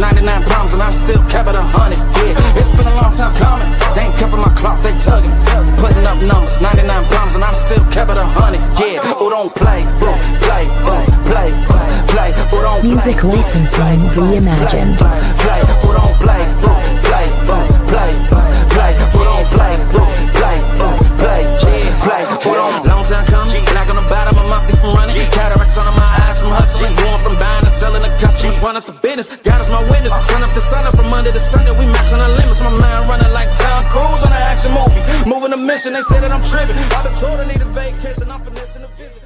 99 problems, and I still kept it 100. Yeah, it's been a long time coming. They ain't covering my cloth, they tugging. Putting up numbers, 99 problems, and I still kept it 100. Yeah, who don't play, boom, play, boom, play, boom, play, who don't play. Music licensing reimagined. Play, who don't play, boom, play, boom, play, play, who don't play, boom, play, boom, play, play, who don't. Long time coming, black on the bottom of my feet from running, cataracts under my eyes from hustling, going from buying to selling to customers, run up the business, God is my witness, sun up to sun up from Monday to Sunday, we maxing our limits, my mind running like Tom Cruise on an action movie, moving a mission, they say that I'm tripping, I've been told I need a vacation, I'm finessing a visit.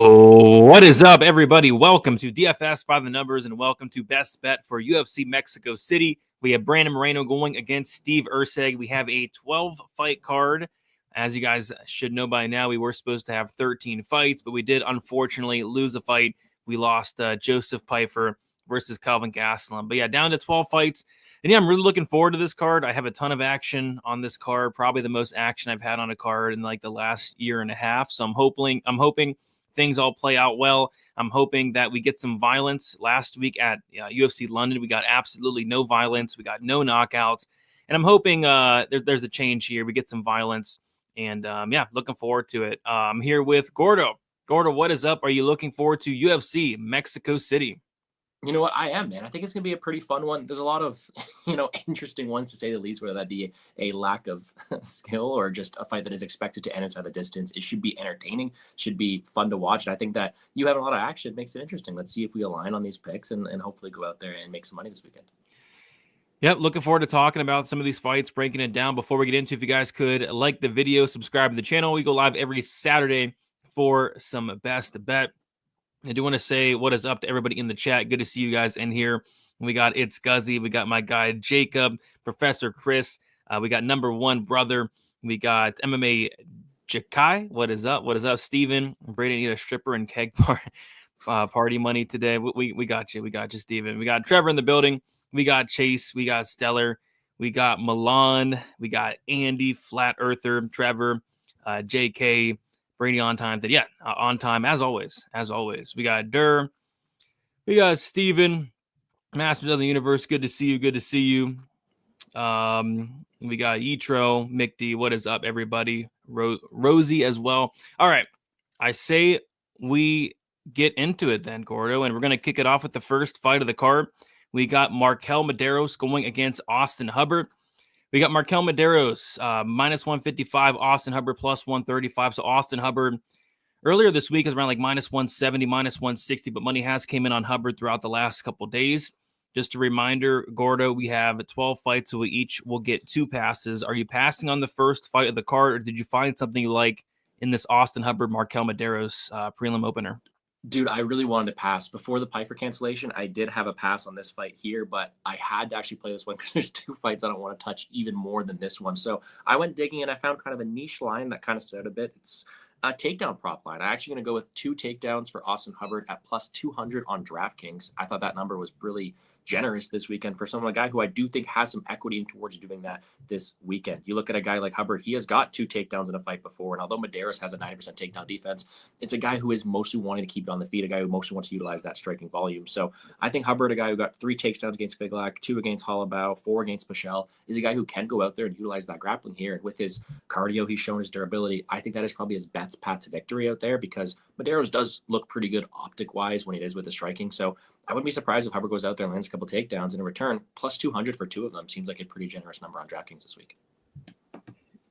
What is up, everybody? Welcome to DFS by the Numbers, and welcome to Best Bet for UFC Mexico City. We have Brandon Moreno going against Steve Erceg. We have a 12-fight card. As you guys should know by now, we were supposed to have 13 fights, but we did unfortunately lose a fight. We lost Joseph Pfeiffer versus Calvin Gastelum. But yeah, down to 12 fights. And yeah, I'm really looking forward to this card. I have a ton of action on this card, probably the most action I've had on a card in like the last year and a half. So I'm hoping things all play out well. I'm hoping that we get some violence. Last week at UFC London, we got absolutely no violence. We got no knockouts. And I'm hoping there's a change here. We get some violence. And yeah, looking forward to it. I'm here with Gordo. Gordo, what is up? Are you looking forward to UFC Mexico City? You know what? I am, man. I think it's going to be a pretty fun one. There's a lot of, interesting ones to say the least, whether that be a lack of skill or just a fight that is expected to end inside the distance. It should be entertaining, should be fun to watch. And I think that you have a lot of action makes it interesting. Let's see if we align on these picks and hopefully go out there and make some money this weekend. Yep, looking forward to talking about some of these fights, breaking it down. Before we get into, if you guys could like the video, subscribe to the channel. We go live every Saturday for some Best Bet. I do want to say what is up to everybody in the chat. Good to see you guys in here. We got It's Guzzy. We got my guy Jacob, Professor Chris. We got Number One Brother. We got MMA Jakai. What is up? What is up, Steven? Brady need a stripper and keg party money today. We got you. We got you, Steven. We got Trevor in the building. We got Chase. We got Stellar. We got Milan. We got Andy, Flat Earther, Trevor, JK. Brady on time. Yeah, on time as always. As always, we got Durr. We got Steven, Masters of the Universe. Good to see you. Good to see you. We got Yitro, Mick D. What is up, everybody? Rosie as well. All right. I say we get into it then, Gordo, and we're going to kick it off with the first fight of the card. We got Markel Medeiros going against Austin Hubbard. We got Markel Medeiros, minus 155, Austin Hubbard plus 135. So Austin Hubbard earlier this week is around like minus 170, minus 160, but money has came in on Hubbard throughout the last couple of days. Just a reminder, Gordo, we have 12 fights, so we each will get 2 passes. Are you passing on the first fight of the card, or did you find something you like in this Austin Hubbard Markel Medeiros prelim opener? Dude, I really wanted to pass. Before the Pfeiffer cancellation, I did have a pass on this fight here, but I had to actually play this one because there's 2 fights I don't want to touch even more than this one. So I went digging and I found kind of a niche line that kind of stood out a bit. It's a takedown prop line. I'm actually going to go with 2 takedowns for Austin Hubbard at plus 200 on DraftKings. I thought that number was really generous this weekend for a guy who I do think has some equity in towards doing that this weekend. You look at a guy like Hubbard, he has got 2 takedowns in a fight before, and although Medeiros has a 90% takedown defense, it's a guy who is mostly wanting to keep it on the feet, a guy who mostly wants to utilize that striking volume. So I think Hubbard, a guy who got 3 takedowns against Figlak, 2 against Holloway, 4 against Pichel, is a guy who can go out there and utilize that grappling here. And with his cardio, he's shown his durability. I think that is probably his best path to victory out there because Medeiros does look pretty good optic-wise when he is with the striking. So I wouldn't be surprised if Hubbard goes out there and lands a couple takedowns in return. Plus 200 for 2 of them seems like a pretty generous number on DraftKings this week.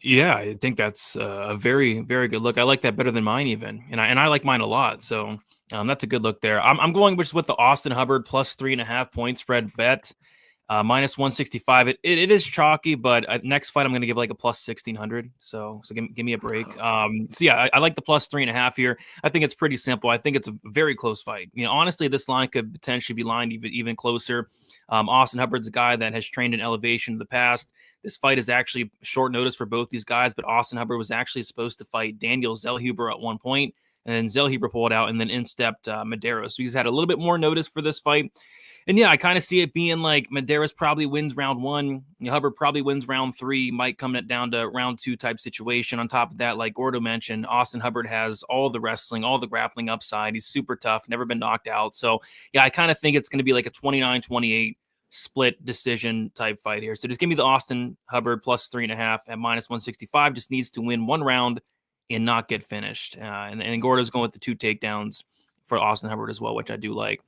Yeah, I think that's a very, very good look. I like that better than mine even, and I like mine a lot. So that's a good look there. I'm going with the Austin Hubbard plus 3.5 point spread bet. Minus 165. It is chalky, but next fight I'm going to give like a plus 1600. So give me a break. So yeah, I like the plus 3.5 here. I think it's pretty simple. I think it's a very close fight. Honestly, this line could potentially be lined even closer. Austin Hubbard's a guy that has trained in elevation in the past. This fight is actually short notice for both these guys, but Austin Hubbard was actually supposed to fight Daniel Zellhuber at one point, and then Zellhuber pulled out, and then in stepped Medeiros. So he's had a little bit more notice for this fight. And yeah, I kind of see it being like Medeiros probably wins round 1. Hubbard probably wins round 3, might come down to round 2 type situation. On top of that, like Gordo mentioned, Austin Hubbard has all the wrestling, all the grappling upside. He's super tough, never been knocked out. So yeah, I kind of think it's going to be like a 29-28 split decision type fight here. So just give me the Austin Hubbard plus 3.5 at -165. Just needs to win 1 round and not get finished. And Gordo's going with the 2 takedowns for Austin Hubbard as well, which I do like.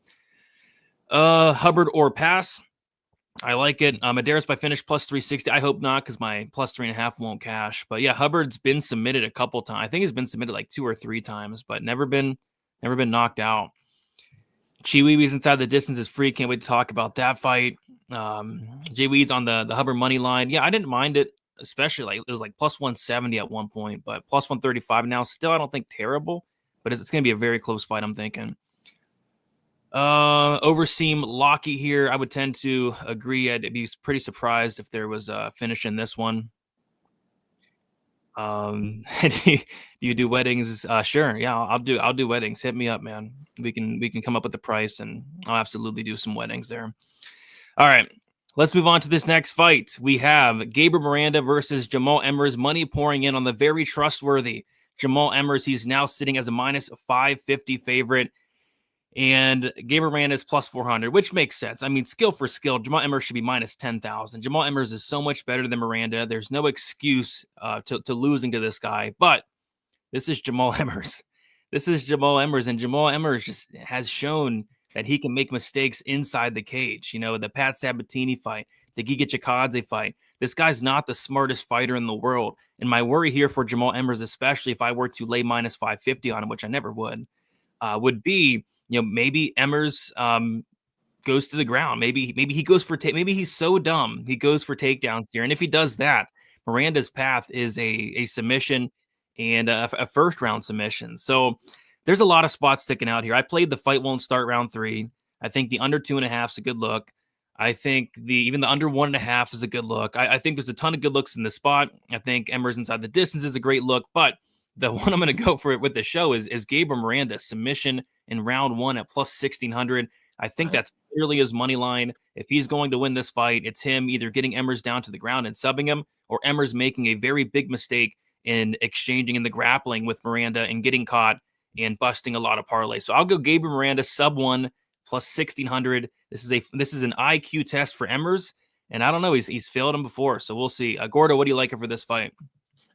Hubbard or pass. I like it. Medeiros by finish plus 360. I hope not, because my plus 3.5 won't cash. But yeah, Hubbard's been submitted a couple times. I think he's been submitted like 2 or 3 times, but never been knocked out. Chiwiwi's inside the distance is free. Can't wait to talk about that fight. Jay Weed's on the Hubbard money line. Yeah, I didn't mind it, especially like it was like plus 170 at one point, but plus 135 now. Still, I don't think terrible, but it's going to be a very close fight, I'm thinking. Overseem Locky here. I would tend to agree. I'd be pretty surprised if there was a finish in this one. Do you do weddings? Sure. Yeah, I'll do weddings. Hit me up, man. We can come up with the price, and I'll absolutely do some weddings there. All right. Let's move on to this next fight. We have Gabriel Miranda versus Jamal Emmers. Money pouring in on the very trustworthy Jamal Emmers. He's now sitting as a -550 favorite. And Gabriel Miranda is plus 400, which makes sense. I mean, skill for skill, Jamal Emmers should be minus 10,000. Jamal Emmers is so much better than Miranda. There's no excuse to losing to this guy. But this is Jamal Emmers. This is Jamal Emmers. And Jamal Emmers just has shown that he can make mistakes inside the cage. You know, the Pat Sabatini fight, the Giga Chikadze fight. This guy's not the smartest fighter in the world. And my worry here for Jamal Emmers, especially if I were to lay minus 550 on him, which I never would be, you know, maybe Emmers goes to the ground. Maybe he goes for maybe he's so dumb he goes for takedowns here. And if he does that, Miranda's path is a submission and a first round submission. So there's a lot of spots sticking out here. I played the fight won't start round 3. I think the under 2.5 is a good look. I think even the under 1.5 is a good look. I think there's a ton of good looks in this spot. I think Emmers inside the distance is a great look, but the one I'm going to go for it with the show is Gabriel Miranda submission in round 1 at plus 1,600. I think that's clearly his money line. If he's going to win this fight, it's him either getting Emmers down to the ground and subbing him, or Emmers making a very big mistake in exchanging in the grappling with Miranda and getting caught and busting a lot of parlays. So I'll go Gabriel Miranda sub 1 plus 1,600. This is an IQ test for Emmers, and I don't know. He's failed him before, so we'll see. Gordo, what do you like for this fight?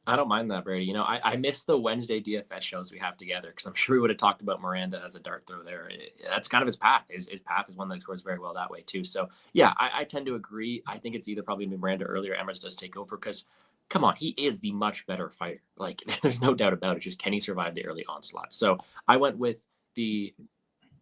I don't mind that, Brady. You know, I miss the Wednesday DFS shows we have together, because I'm sure we would have talked about Miranda as a dart throw there. That's kind of his path. His path is one that scores very well that way too. So yeah, I tend to agree. I think it's either probably going to be Miranda earlier. Emmers does take over because, come on, he is the much better fighter. Like, there's no doubt about it. Just can he survive the early onslaught? So I went with I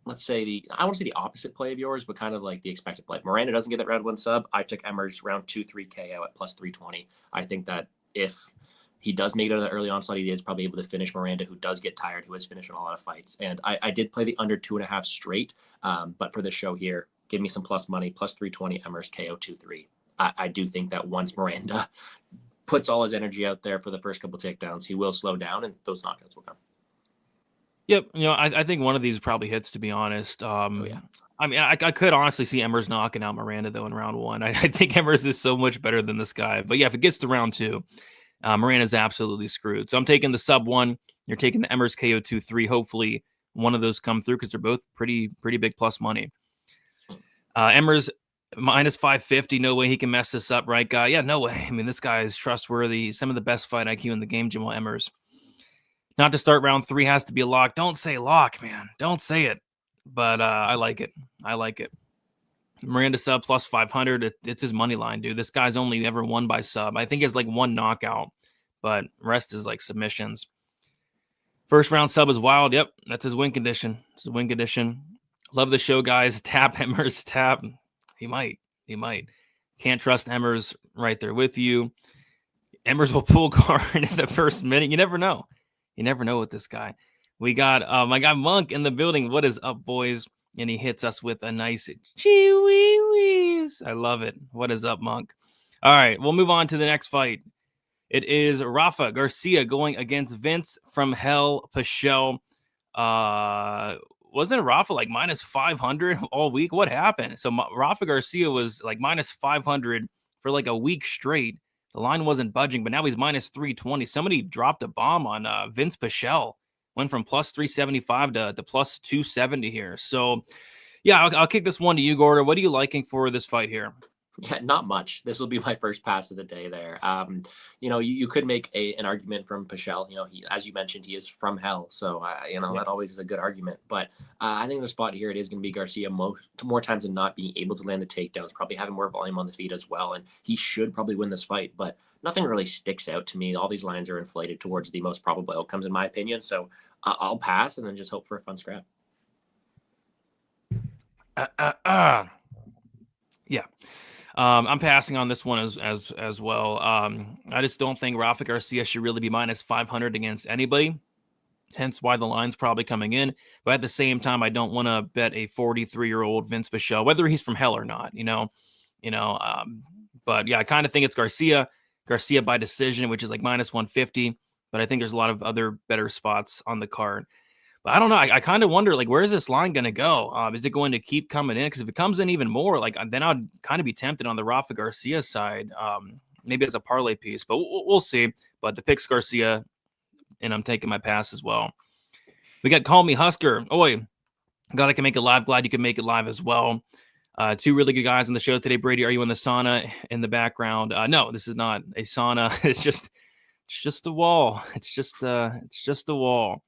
want to say the opposite play of yours, but kind of like the expected play. Miranda doesn't get that round 1 sub. I took Emmers round 2-3 KO at plus 320. I think that if he does make it out of the early onslaught, he is probably able to finish Miranda, who does get tired, who has finished in a lot of fights. And I did play the under 2.5 straight, but for the show here, give me some plus money, plus 320, Emmers KO 2-3. I do think that once Miranda puts all his energy out there for the first couple takedowns, he will slow down, and those knockouts will come. Yep, you know, I think one of these probably hits, to be honest. Yeah. I mean, I could honestly see Emmers knocking out Miranda, though, in round 1. I think Emmers is so much better than this guy. But yeah, if it gets to round 2, Miranda's absolutely screwed. So I'm taking the sub 1. You're taking the Emmers KO 2-3. Hopefully one of those come through, because they're both pretty big plus money. Emmers minus 550. No way he can mess this up, right, guy? Yeah, no way. I mean, this guy is trustworthy. Some of the best fight IQ in the game, Jamal Emmers. Not to start round 3 has to be a lock. Don't say lock, man. Don't say it. But I like it. I like it. Miranda sub plus 500. It's his money line, dude. This guy's only ever won by sub. I think he has like 1 knockout, but rest is like submissions. First round sub is wild. Yep, that's his win condition. It's a win condition. Love the show, guys. Tap Emmers, tap. He might. Can't trust Emmers right there with you. Emmers will pull guard in the first minute. You never know. You never know with this guy. We got my guy Monk in the building. What is up, boys? And he hits us with a nice chee-wee-wees. I love it. What is up, Monk? All right, we'll move on to the next fight. It is Rafa Garcia going against Vince from Hell Pichel. wasn't Rafa like minus 500 all week? What happened? So Rafa Garcia was like minus 500 for like a week straight. The line wasn't budging, but now he's minus 320. Somebody dropped a bomb on Vince Pichel. Went from plus 375 to plus 270 here. So, yeah, I'll kick this one to you, Gordo. What are you liking for this fight here? Yeah, not much. This will be my first pass of the day there. You could make an argument from Pichel. He, as you mentioned, he is from hell. So, that always is a good argument. But I think the spot here, it is going to be Garcia more times than not being able to land the takedowns, probably having more volume on the feet as well. And he should probably win this fight. But nothing really sticks out to me. All these lines are inflated towards the most probable outcomes, in my opinion. So I'll pass and then just hope for a fun scrap. Yeah. I'm passing on this one as well. I just don't think Rafa Garcia should really be minus 500 against anybody. Hence why the line's probably coming in. But at the same time, I don't want to bet a 43-year-old Vince Pichel, whether he's from hell or not, But yeah, I kind of think it's Garcia by decision, which is like minus 150. But I think there's a lot of other better spots on the card. But I don't know. I kind of wonder, like, where is this line going to go? Is it going to keep coming in? Because if it comes in even more, like, then I'd kind of be tempted on the Rafa Garcia side, maybe as a parlay piece. But we'll see. But the pick's Garcia, and I'm taking my pass as well. We got Call Me Husker. Oi, glad I can make it live. Glad you can make it live as well. Two really good guys on the show today. Brady, are you in the sauna in the background? No, this is not a sauna. It's just a wall. It's just a wall.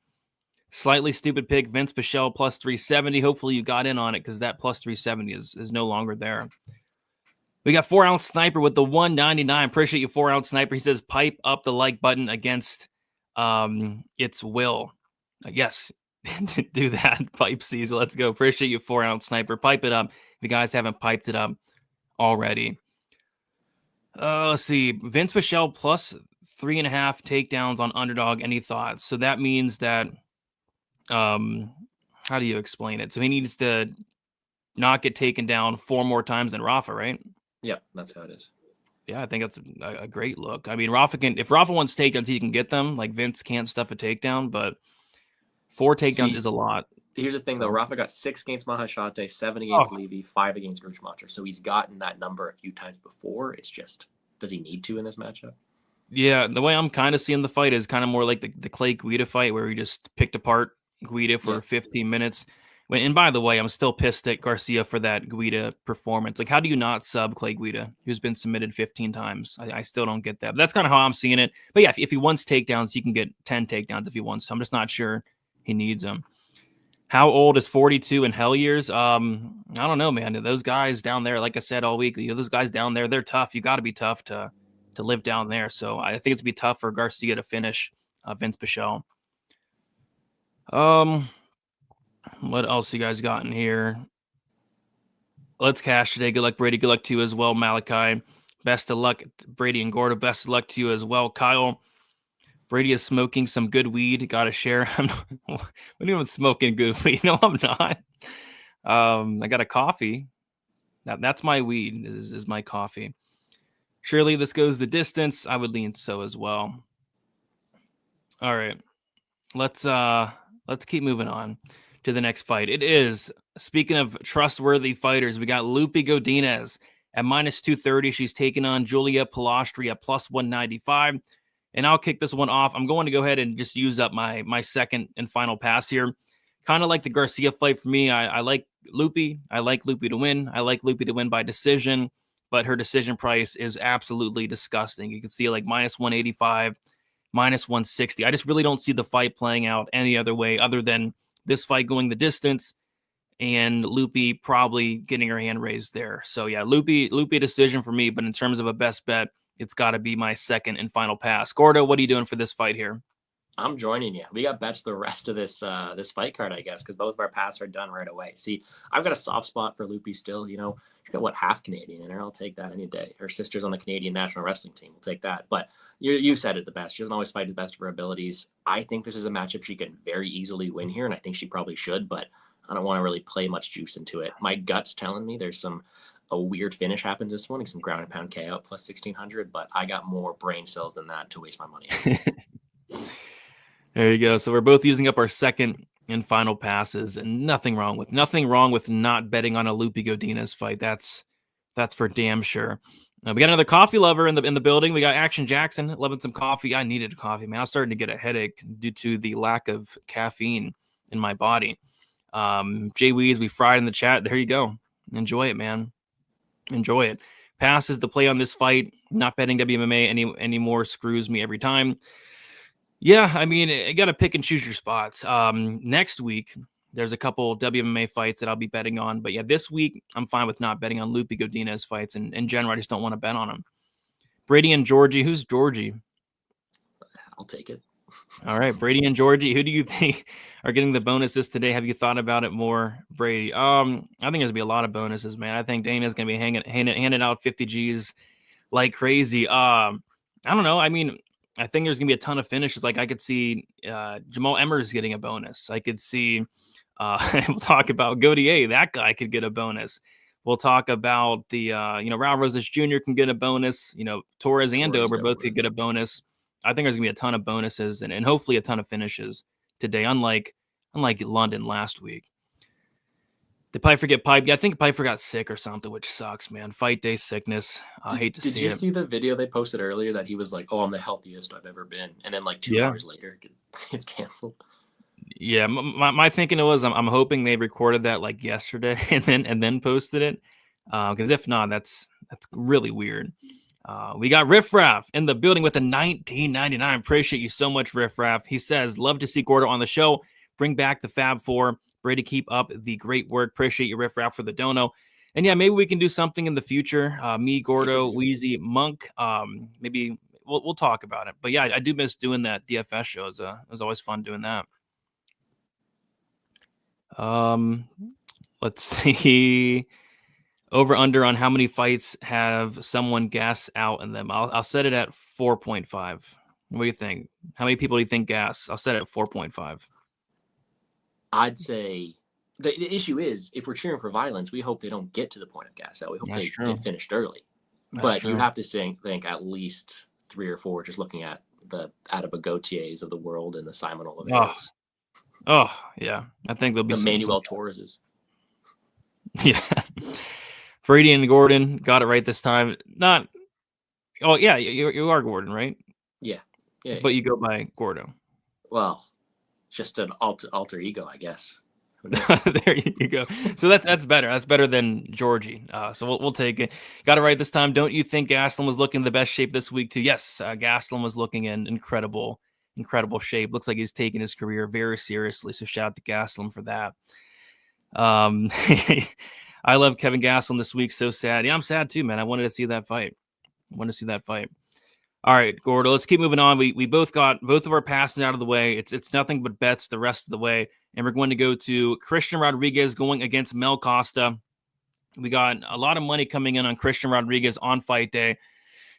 Slightly stupid pick, Vince Pichel plus 370. Hopefully you got in on it because that plus 370 is no longer there. We got 4-ounce Sniper with the 199. Appreciate you, 4-ounce Sniper. He says pipe up the like button against its will. Yes, do that. Pipe Caesar. Let's go. Appreciate you, 4-ounce Sniper. Pipe it up if you guys haven't piped it up already. Let's see. Vince Pichel plus 3.5 takedowns on underdog. Any thoughts? So that means that how do you explain it? So he needs to not get taken down 4 more times than Rafa, right? Yeah, that's how it is. Yeah, I think that's a great look. I mean, if Rafa wants takedowns, he can get them. Like Vince can't stuff a takedown, but 4 takedowns is a lot. Here's the thing, though. Rafa got 6 against Mahashate, 7 against Levy, 5 against Gruchmacher. So he's gotten that number a few times before. It's just, does he need to in this matchup? Yeah, the way I'm kind of seeing the fight is kind of more like the Clay Guida fight where he just picked apart Guida for 15 minutes. And by the way, I'm still pissed at Garcia for that Guida performance. Like, how do you not sub Clay Guida, who's been submitted 15 times? I still don't get that. But that's kind of how I'm seeing it. But yeah, if he wants takedowns, he can get 10 takedowns if he wants. So I'm just not sure he needs them. How old is 42 in hell years? I don't know, man. Those guys down there, like I said all week, those guys down there, they're tough. You got to be tough to live down there. So I think it's be tough for Garcia to finish Vince Pichel. What else you guys got in here? Let's cash today. Good luck, Brady. Good luck to you as well, Malachi. Best of luck, Brady and Gordo. Best of luck to you as well, Kyle. Brady is smoking some good weed. Got to share. I'm not even smoking good weed. No, I'm not. I got a coffee. That's my weed. Is my coffee. Surely this goes the distance. I would lean so as well. All right. Let's keep moving on to the next fight. It is, speaking of trustworthy fighters, we got Lupe Godinez at minus 230. She's taking on Julia Pilastri at plus 195. And I'll kick this one off. I'm going to go ahead and just use up my second and final pass here. Kind of like the Garcia fight for me. I like Lupe. I like Lupe to win. I like Lupe to win by decision, but her decision price is absolutely disgusting. You can see like minus 185. minus 160. I just really don't see the fight playing out any other way other than this fight going the distance and Lupe probably getting her hand raised there. So yeah, Lupe decision for me, but in terms of a best bet, it's got to be my second and final pass. Gordo, what are you doing for this fight here? I'm joining you. We got bets the rest of this fight card, I guess, because both of our passes are done right away. See, I've got a soft spot for Lupe still. You know, she's got half Canadian in her. I'll take that any day. Her sister's on the Canadian national wrestling team. We'll take that. But you said it the best. She doesn't always fight the best of her abilities. I think this is a matchup she can very easily win here, and I think she probably should. But I don't want to really play much juice into it. My gut's telling me there's a weird finish happens this one, some ground and pound KO plus 1,600. But I got more brain cells than that to waste my money. There you go. So we're both using up our second and final passes, and nothing wrong with not betting on a Lupi Godinez fight. That's for damn sure. We got another coffee lover in the building. We got Action Jackson loving some coffee. I needed coffee, man. I was starting to get a headache due to the lack of caffeine in my body. Jay Weeds, we fried in the chat. There you go. Enjoy it, man. Enjoy it. Passes the play on this fight. Not betting WMMA anymore screws me every time. Yeah, I mean, you got to pick and choose your spots. Next week, there's a couple WMMA fights that I'll be betting on. But yeah, this week, I'm fine with not betting on Lupi Godinez fights. And in general, I just don't want to bet on them. Brady and Georgie. Who's Georgie? I'll take it. All right, Brady and Georgie. Who do you think are getting the bonuses today? Have you thought about it more, Brady? I think there's going to be a lot of bonuses, man. I think Dana's going to be handing out 50 Gs like crazy. I don't know. I mean, I think there's going to be a ton of finishes. Like I could see Jamal Emmers getting a bonus. I could see we'll talk about Gaudier. That guy could get a bonus. We'll talk about the Raul Rosas Jr. can get a bonus. Torres and Dober both could get a bonus. I think there's going to be a ton of bonuses and hopefully a ton of finishes today, unlike London last week. Did Piper get piped? Yeah, I think Piper got sick or something, which sucks, man. Fight day sickness. I hate to see it. Did you see the video they posted earlier that he was like, "Oh, I'm the healthiest I've ever been," and then like 2 hours later, it's canceled. Yeah, my thinking was I'm hoping they recorded that like yesterday and then posted it, because if not, that's really weird. We got Riff Raff in the building with a 19.99. Appreciate you so much, Riff Raff. He says, love to see Gordo on the show. Bring back the Fab Four. Brady, keep up the great work. Appreciate you, Riff Raff, for the dono. And yeah, maybe we can do something in the future. Me, Gordo, Wheezy, Monk. Maybe we'll talk about it. But yeah, I do miss doing that DFS show. It was always fun doing that. Let's see. Over under on how many fights have someone gas out in them. I'll set it at 4.5. What do you think? How many people do you think gas? I'll set it at 4.5. I'd say the issue is if we're cheering for violence, we hope they don't get to the point of gas out. We hope they get finished early. But you have to think at least 3 or 4, just looking at the Adaba Gautiers of the world and the Simon Oliveira's. Oh, yeah. I think there'll be the Manuel Torreses. Yeah. Brady and Gordon got it right this time. Oh, yeah, you are Gordon, right? Yeah. But you go by Gordo. Well, just an alter ego, I guess. There you go. So that's better. That's better than Georgie. So we'll take it. Got it right this time. Don't you think Gastelum was looking the best shape this week too? Yes, Gastelum was looking in incredible shape. Looks like he's taking his career very seriously. So shout out to Gastelum for that. I love Kevin Gastelum this week. So sad. Yeah, I'm sad too, man. I wanted to see that fight. All right, Gordo, let's keep moving on. We both got both of our passes out of the way. It's nothing but bets the rest of the way. And we're going to go to Christian Rodriguez going against Mel Costa. We got a lot of money coming in on Christian Rodriguez on fight day.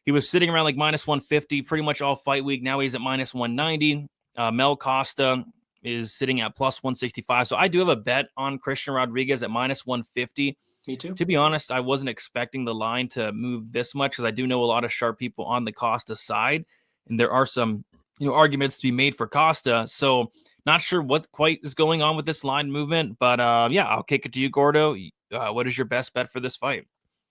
He was sitting around like minus 150 pretty much all fight week. Now he's at minus 190. Mel Costa is sitting at plus 165. So I do have a bet on Christian Rodriguez at minus 150. Me too. To be honest, I wasn't expecting the line to move this much because I do know a lot of sharp people on the Costa side, and there are some arguments to be made for Costa. So not sure what quite is going on with this line movement, but yeah, I'll kick it to you, Gordo. What is your best bet for this fight?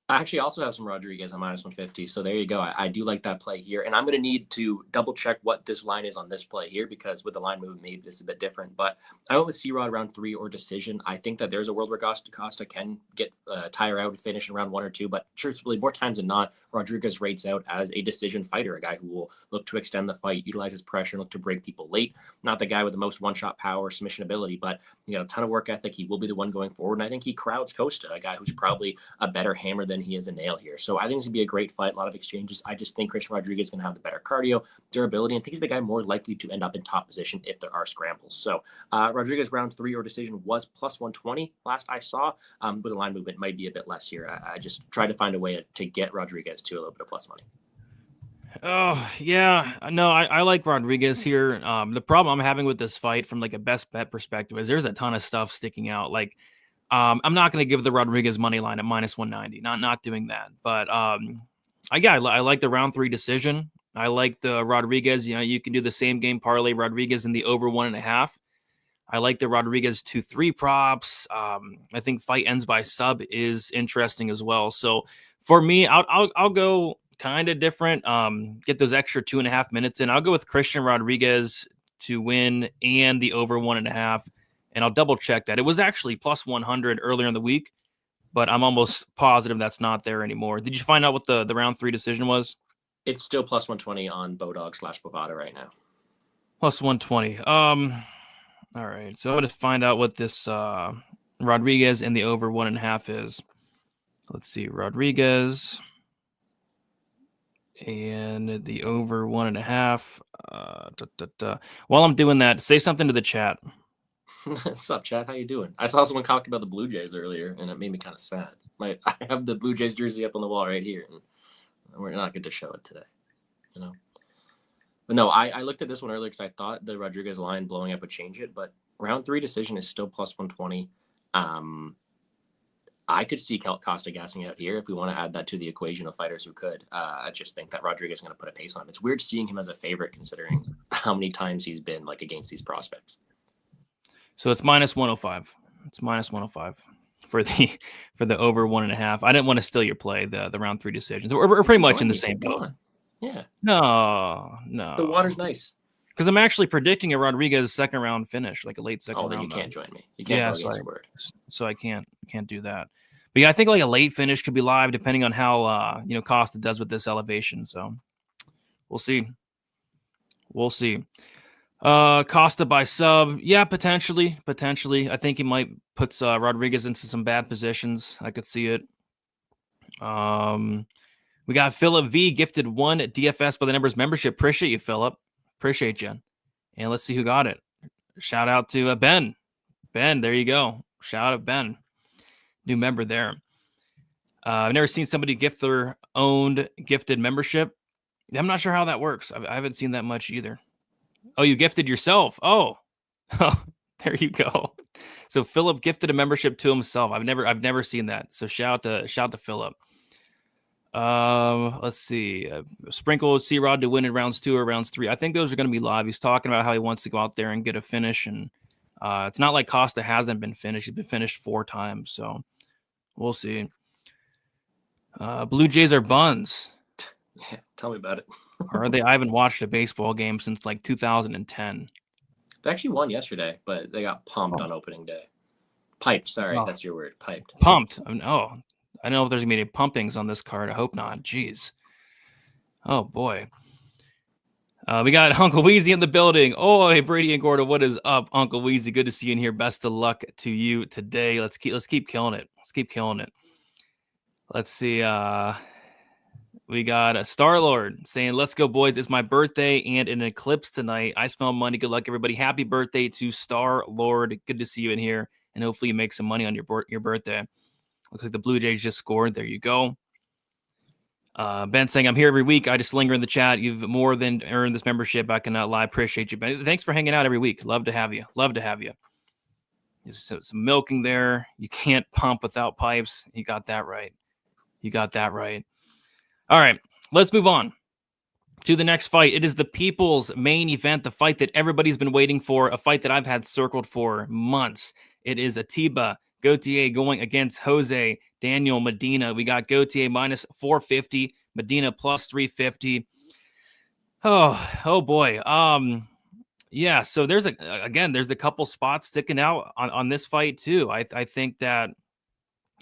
I actually also have some Rodriguez on minus 150. So there you go. I do like that play here. And I'm going to need to double check what this line is on this play here, because with the line movement, maybe this is a bit different. But I went with C-Rod round 3 or decision. I think that there's a world where Costa can get tire out and finish in round 1 or 2. But truthfully, more times than not, Rodriguez rates out as a decision fighter, a guy who will look to extend the fight, utilize his pressure, and look to break people late. Not the guy with the most one-shot power, submission ability, but a ton of work ethic. He will be the one going forward. And I think he crowds Costa, a guy who's probably a better hammer than he is a nail here. So I think it's going to be a great fight, a lot of exchanges. I just think Christian Rodriguez is going to have the better cardio, durability, and I think he's the guy more likely to end up in top position if there are scrambles. So Rodriguez round 3 or decision was plus 120 last I saw. With the line movement might be a bit less here. I just tried to find a way to get Rodriguez to a little bit of plus money. Oh, yeah. No, I like Rodriguez here. The problem I'm having with this fight from like a best bet perspective is there's a ton of stuff sticking out. Like, I'm not going to give the Rodriguez money line at minus 190. Not doing that. But I like the round 3 decision. I like the Rodriguez. You can do the same game parlay Rodriguez in the over 1.5. I like the Rodriguez 2-3 props. I think fight ends by sub is interesting as well. So for me, I'll go kind of different. Get those extra 2.5 minutes in. I'll go with Christian Rodriguez to win and the over 1.5. And I'll double check that. It was actually plus 100 earlier in the week, but I'm almost positive that's not there anymore. Did you find out what the round 3 decision was? It's still plus 120 on Bodog/Bovada right now. Plus 120. All right. So I'm going to find out what this Rodriguez and the over 1.5 is. Let's see. Rodriguez and the over 1.5. While I'm doing that, say something to the chat. What's up, Chad? How you doing? I saw someone talking about the Blue Jays earlier, and it made me kind of sad. I have the Blue Jays jersey up on the wall right here, and we're not good to show it today, you know. But no, I looked at this one earlier because I thought the Rodriguez line blowing up would change it, but round 3 decision is still plus 120. I could see Costa gassing out here if we want to add that to the equation of fighters who could. I just think that Rodriguez is going to put a pace on him. It's weird seeing him as a favorite considering how many times he's been like against these prospects. So it's minus 105. It's minus 105 for the over 1.5. I didn't want to steal your play, the round 3 decisions. We're pretty much in the same boat. Yeah. No. The water's nice. Because I'm actually predicting a Rodriguez second round finish, like a late second round. Oh, then you can't join me. You can't go against the word. So I can't do that. But yeah, I think like a late finish could be live depending on how Costa does with this elevation. So we'll see. Costa by sub, yeah, potentially. I think he might put Rodriguez into some bad positions. I could see it. We got Philip V gifted 1 DFS by the numbers membership. Appreciate you, Philip. Appreciate you. And let's see who got it. Shout out to Ben. Ben, there you go. Shout out Ben. New member there. I've never seen somebody gift their owned gifted membership. I'm not sure how that works. I haven't seen that much either. Oh, you gifted yourself. Oh, there you go. So Philip gifted a membership to himself. I've never seen that. So shout out to Philip. Let's see. Sprinkle C-Rod to win in rounds 2 or rounds 3. I think those are going to be live. He's talking about how he wants to go out there and get a finish. And it's not like Costa hasn't been finished. He's been finished 4 times. So we'll see. Blue Jays are buns. Yeah, tell me about it. Are they? I haven't watched a baseball game since like 2010. They actually won yesterday, but they got pumped on opening day. Piped, sorry, that's your word. Piped. Pumped. I don't know if there's going to be any pumpings on this card. I hope not. Jeez. Oh, boy. We got Uncle Weezy in the building. Oh, hey, Brady and Gordo, what is up, Uncle Weezy? Good to see you in here. Best of luck to you today. Let's keep killing it. Let's see. We got a Star-Lord saying, let's go, boys. It's my birthday and an eclipse tonight. I smell money. Good luck, everybody. Happy birthday to Star-Lord. Good to see you in here. And hopefully you make some money on your birthday. Looks like the Blue Jays just scored. There you go. Ben saying, I'm here every week. I just linger in the chat. You've more than earned this membership. I cannot lie. Appreciate you, Ben. Thanks for hanging out every week. Love to have you. So some milking there. You can't pump without pipes. You got that right. All right, let's move on to the next fight. It is the people's main event, the fight that everybody's been waiting for, a fight that I've had circled for months. It is Atiba Gauthier going against Jose Daniel Medina. We got Gauthier minus 450, Medina plus 350. Oh boy. Yeah, so there's a couple spots sticking out on this fight too. I think that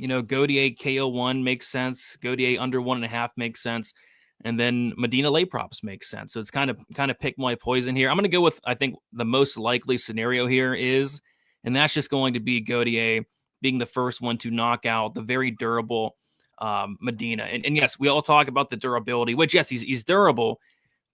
Gauthier KO1 makes sense. Gauthier under 1.5 makes sense. And then Medina lay props makes sense. So it's kind of pick my poison here. I'm going to go with, I think, the most likely scenario here is, and that's just going to be Gauthier being the first one to knock out the very durable Medina. And yes, we all talk about the durability, which, yes, he's durable,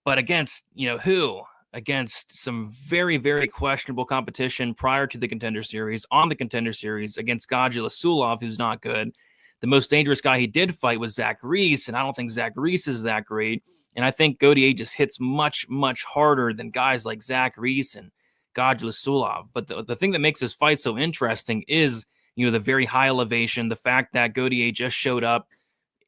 but against, who? Against some very, very questionable competition prior to the Contender Series, on the Contender Series, against Gadula Sulov, who's not good. The most dangerous guy he did fight was Zach Reese, and I don't think Zach Reese is that great. And I think Gauthier just hits much, much harder than guys like Zach Reese and Gadula Sulov. But the thing that makes this fight so interesting is, the very high elevation, the fact that Gauthier just showed up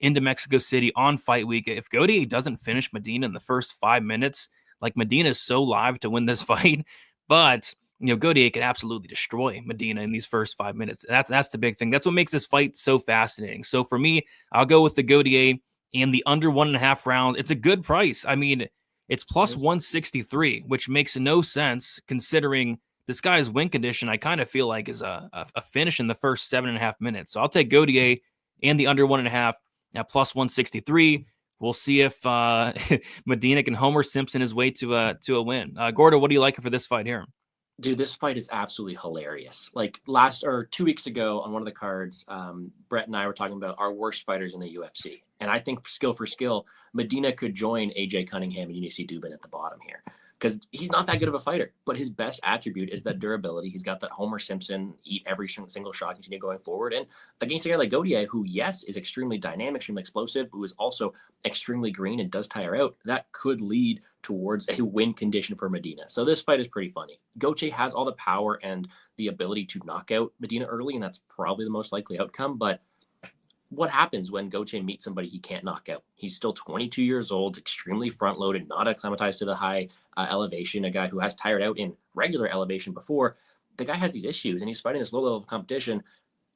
into Mexico City on fight week. If Gauthier doesn't finish Medina in the first 5 minutes, like Medina is so live to win this fight, but Gautier could absolutely destroy Medina in these first 5 minutes. That's the big thing. That's what makes this fight so fascinating. So for me, I'll go with the Gautier and the under 1.5 round. It's a good price. I mean, it's plus 163, which makes no sense considering this guy's win condition. I kind of feel like is a finish in the first 7.5 minutes. So I'll take Gautier and the under 1.5 at plus 163. We'll see if Medina can Homer Simpson his way to a win. Gordo, what do you like for this fight here? Dude, this fight is absolutely hilarious. Like 2 weeks ago on one of the cards, Brett and I were talking about our worst fighters in the UFC. And I think skill for skill, Medina could join AJ Cunningham and UC Dubin at the bottom here. Because he's not that good of a fighter, but his best attribute is that durability. He's got that Homer Simpson, eat every single shot, continue going forward. And against a guy like Gautier, who, yes, is extremely dynamic, extremely explosive, who is also extremely green and does tire out, that could lead towards a win condition for Medina. So this fight is pretty funny. Gautier has all the power and the ability to knock out Medina early, and that's probably the most likely outcome. But what happens when Gautier meets somebody he can't knock out? He's still 22 years old, extremely front-loaded, not acclimatized to the high elevation, a guy who has tired out in regular elevation before. The guy has these issues, and he's fighting this low-level competition.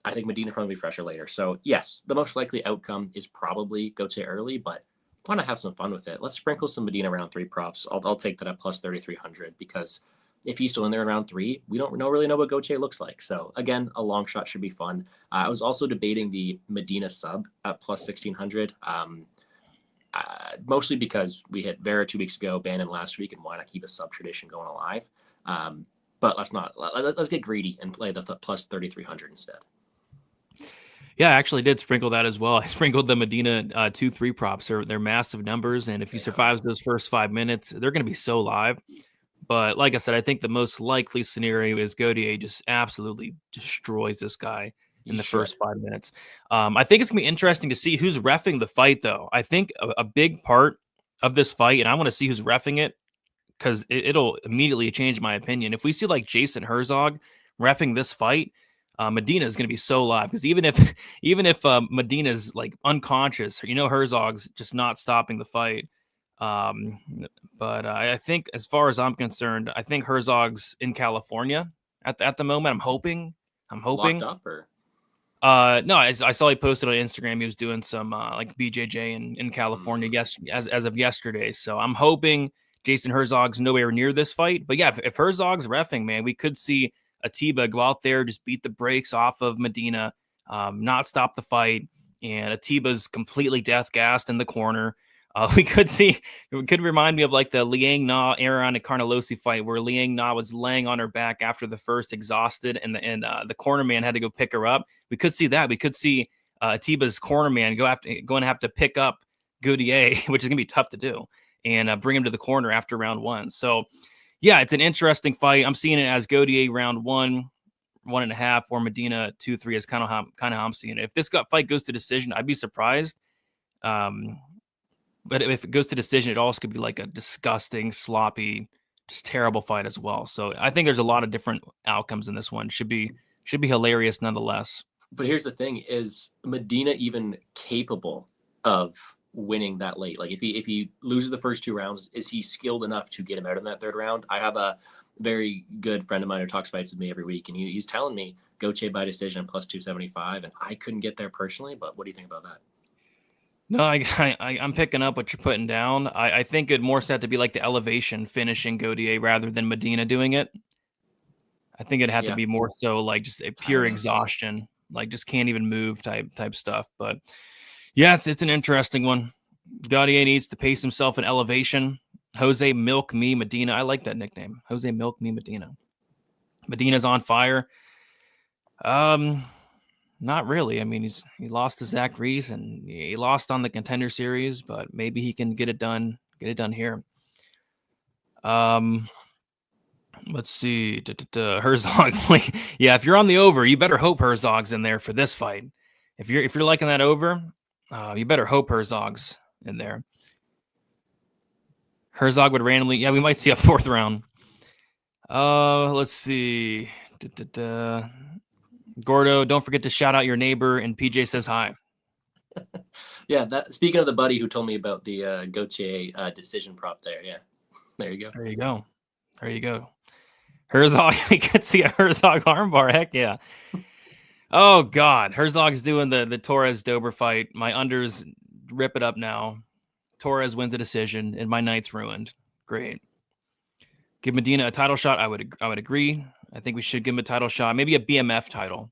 I think Medina's probably be fresher later. So, yes, the most likely outcome is probably Gautier early, but I want to have some fun with it. Let's sprinkle some Medina round 3 props. I'll take that at plus 3,300 because if he's still in there in round 3, we don't really know what Gautier looks like. So again, a long shot should be fun. I was also debating the Medina sub at plus 1,600, mostly because we hit Vera 2 weeks ago, Bannon last week, and why not keep a sub tradition going alive? But let's get greedy and play the plus 3,300 instead. Yeah, I actually did sprinkle that as well. I sprinkled the Medina 2-3 props. They're massive numbers, and if he survives those first 5 minutes, they're going to be so live. But like I said, I think the most likely scenario is Gautier just absolutely destroys this guy in the first 5 minutes. I think it's going to be interesting to see who's reffing the fight, though. I think a big part of this fight, and I want to see who's reffing it because it'll immediately change my opinion. If we see like Jason Herzog reffing this fight, Medina is going to be so live because even if Medina's like unconscious, Herzog's just not stopping the fight. But I think as far as I'm concerned, I think Herzog's in California at the moment. I'm hoping. Locked up or? No, I saw he posted on Instagram. He was doing some like BJJ in California as of yesterday. So I'm hoping Jason Herzog's nowhere near this fight. But yeah, if Herzog's reffing, man, we could see Atiba go out there, just beat the brakes off of Medina, not stop the fight, and Atiba's completely death gassed in the corner. It could remind me of like the Liang Na Ariana Carnelosi fight where Liang Na was laying on her back after the first exhausted and the corner man had to go pick her up. We could see that. We could see Atiba's corner man going to have to pick up Gautier, which is going to be tough to do, and bring him to the corner after round 1. So yeah, it's an interesting fight. I'm seeing it as Gautier round 1, 1.5, or Medina 2-3 is kind of how I'm seeing it. If this fight goes to decision, I'd be surprised. But if it goes to decision, it also could be like a disgusting, sloppy, just terrible fight as well. So I think there's a lot of different outcomes in this one. Should be hilarious nonetheless. But here's the thing: is Medina even capable of winning that late? Like if he loses the first 2 rounds, is he skilled enough to get him out in that 3rd round? I have a very good friend of mine who talks fights with me every week, and he's telling me Gautier by decision plus 275, and I couldn't get there personally. But what do you think about that? No, I'm picking up what you're putting down. I think it'd more set to be like the elevation finishing Gautier rather than Medina doing it. I think it'd have to be more so like just a pure exhaustion, like just can't even move type stuff. But yeah, it's an interesting one. Gautier needs to pace himself in elevation. Jose Milk Me Medina. I like that nickname. Jose Milk Me Medina. Medina's on fire. Not really. I mean, he lost to Zach Reese and he lost on the Contender Series, but maybe he can get it done here. Let's see. Herzog. Yeah, if you're on the over, you better hope Herzog's in there for this fight. If you're liking that over, you better hope Herzog's in there. Herzog would randomly. Yeah, we might see a 4th round. Let's see. Gordo, don't forget to shout out your neighbor, and PJ says hi. Yeah, speaking of the buddy who told me about the Gautier decision prop there, yeah. There you go. There you go. Herzog, I could see a Herzog armbar. Heck yeah. Oh God, Herzog's doing the Torres Dober fight. My unders rip it up now. Torres wins a decision, and my night's ruined. Great. Give Medina a title shot. I would agree. I think we should give him a title shot. Maybe a BMF title.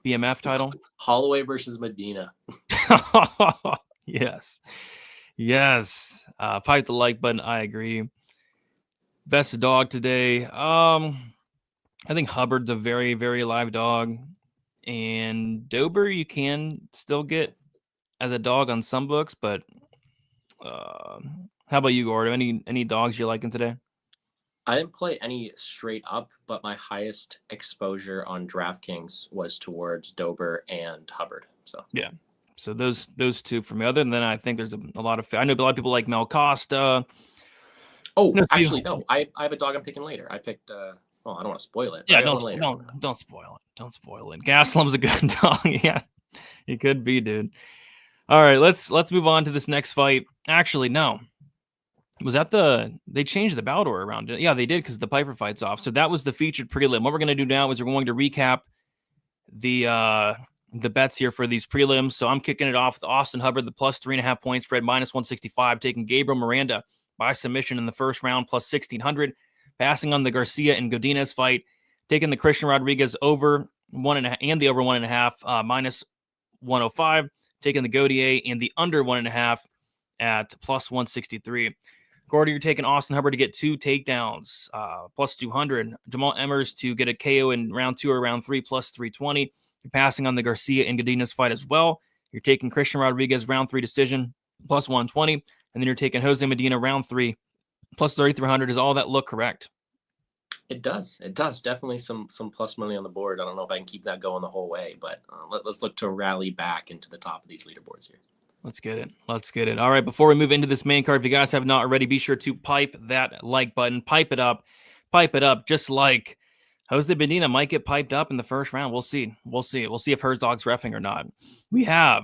BMF title. Holloway versus Medina. Yes. Yes. Pipe the like button. I agree. Best dog today. I think Hubbard's a very, very live dog. And Dober you can still get as a dog on some books, but how about you, Gordo? Any dogs you liking today? I didn't play any straight up, but my highest exposure on DraftKings was towards Dober and Hubbard. So yeah. So those two for me. Other than that, I think there's a lot of. I know a lot of people like Mel Costa. Oh, actually, no. I have a dog I'm picking later. I picked. Oh, I don't want to spoil it. Yeah, don't spoil it. Don't spoil it. Gaslam's a good dog. Yeah, he could be, dude. All right, let's move on to this next fight. Actually, no. Was that they changed the bout order around? Yeah, they did because the Piper fight's off. So that was the featured prelim. What we're going to do now is we're going to recap the bets here for these prelims. So I'm kicking it off with Austin Hubbard, the plus 3.5 point spread, minus 165, taking Gabriel Miranda by submission in the first round, plus 1,600. Passing on the Garcia and Godinez fight, taking the Christian Rodriguez over 1.5 and the over 1.5, minus 105. Taking the Gaudier and the under 1.5 at plus 163. Gordy, you're taking Austin Hubbard to get 2 takedowns, plus 200. Jamal Emmers to get a KO in round 2 or round 3, plus 320. You're passing on the Garcia and Godinez fight as well. You're taking Christian Rodriguez round 3 decision, plus 120. And then you're taking Jose Medina round 3, plus 3,300. Does all that look correct? It does. It does. Definitely some plus money on the board. I don't know if I can keep that going the whole way, but let's look to rally back into the top of these leaderboards here. Let's get it. All right, before we move into this main card, if you guys have not already, be sure to pipe that like button. Pipe it up, just like Jose Medina might get piped up in the first round. We'll see. We'll see if Herzog's reffing or not. We have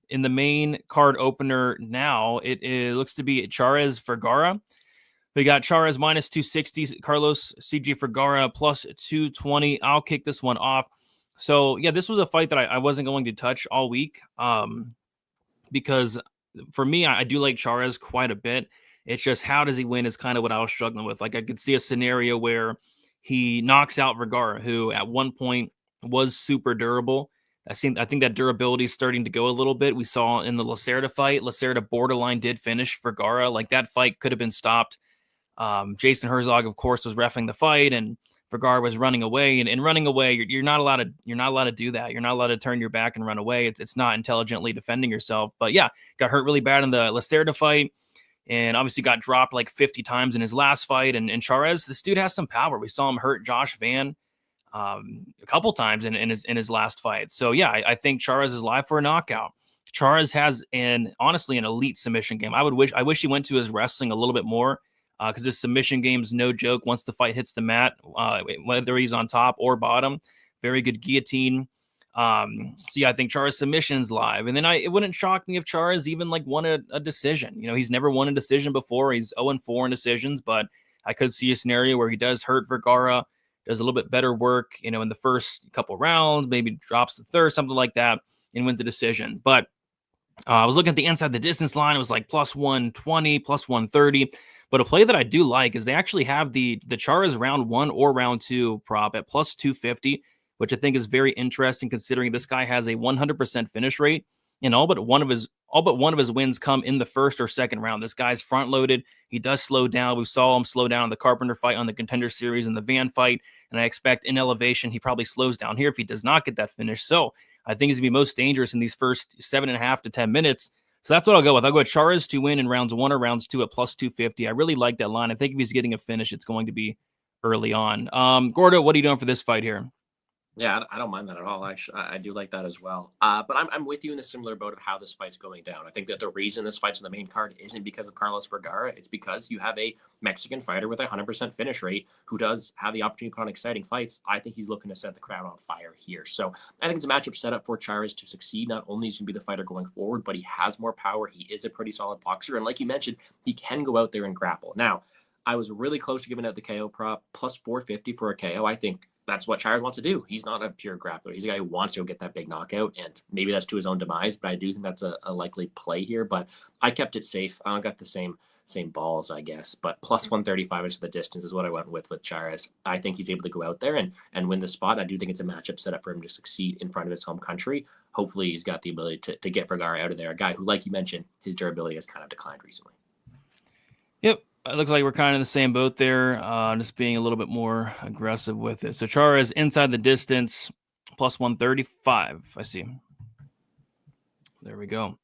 in the main card opener now, it looks to be Charez Vergara. We got Charez minus 260, Carlos CG Vergara plus 220. I'll kick this one off. So, yeah, this was a fight that I wasn't going to touch all week because for me, I do like Charez quite a bit. It's just how does he win is kind of what I was struggling with. Like I could see a scenario where he knocks out Vergara, who at one point was super durable. I think that durability is starting to go a little bit. We saw in the Lacerda fight, Lacerda borderline did finish Vergara. Like that fight could have been stopped. Jason Herzog, of course, was reffing the fight, and Vergara was running away. And running away, you're not allowed to do that. You're not allowed to turn your back and run away. It's not intelligently defending yourself. But yeah, got hurt really bad in the Lacerda fight, and obviously got dropped like 50 times in his last fight. And Charez, this dude has some power. We saw him hurt Josh Van a couple times in his last fight. So yeah, I think Charez is live for a knockout. Charez has honestly an elite submission game. I wish he went to his wrestling a little bit more. Because this submission game's no joke. Once the fight hits the mat, whether he's on top or bottom, very good guillotine. So yeah, I think Charez submission's live. And then it wouldn't shock me if Charez even like won a decision. You know, he's never won a decision before. He's 0-4 in decisions, but I could see a scenario where he does hurt Vergara, does a little bit better work, in the first couple rounds, maybe drops the third, something like that, and wins the decision. But I was looking at the inside the distance line. It was like plus 120, plus 130. But a play that I do like is they actually have the Charez round 1 or round 2 prop at plus 250, which I think is very interesting considering this guy has a 100% finish rate, and all but one of his wins come in the first or second round. This guy's front loaded. He does slow down. We saw him slow down in the Carpenter fight, on the Contender Series, and the Van fight, and I expect in elevation he probably slows down here if he does not get that finish. So I think he's going to be most dangerous in these first 7.5 to 10 minutes. So that's what I'll go with. I'll go with Charez to win in rounds 1 or rounds 2 at plus 250. I really like that line. I think if he's getting a finish, it's going to be early on. Gordo, what are you doing for this fight here? Yeah, I don't mind that at all. Actually, I do like that as well. But I'm with you in the similar boat of how this fight's going down. I think that the reason this fight's on the main card isn't because of Carlos Vergara. It's because you have a Mexican fighter with a 100% finish rate who does have the opportunity to put on exciting fights. I think he's looking to set the crowd on fire here. So I think it's a matchup set up for Charez to succeed. Not only is he going to be the fighter going forward, but he has more power. He is a pretty solid boxer. And like you mentioned, he can go out there and grapple. Now, I was really close to giving out the KO prop plus 450 for a KO. I think that's what Chires wants to do. He's not a pure grappler. He's a guy who wants to go get that big knockout, and maybe that's to his own demise, but I do think that's a likely play here. But I kept it safe. I got the same balls, I guess. But plus 135 into the distance is what I went with Chires. I think he's able to go out there and win the spot. I do think it's a matchup set up for him to succeed in front of his home country. Hopefully he's got the ability to get Vergara out of there, a guy who, like you mentioned, his durability has kind of declined recently. Yep. It looks like we're kind of in the same boat there, just being a little bit more aggressive with it. So Chara is inside the distance, plus 135. I see. There we go.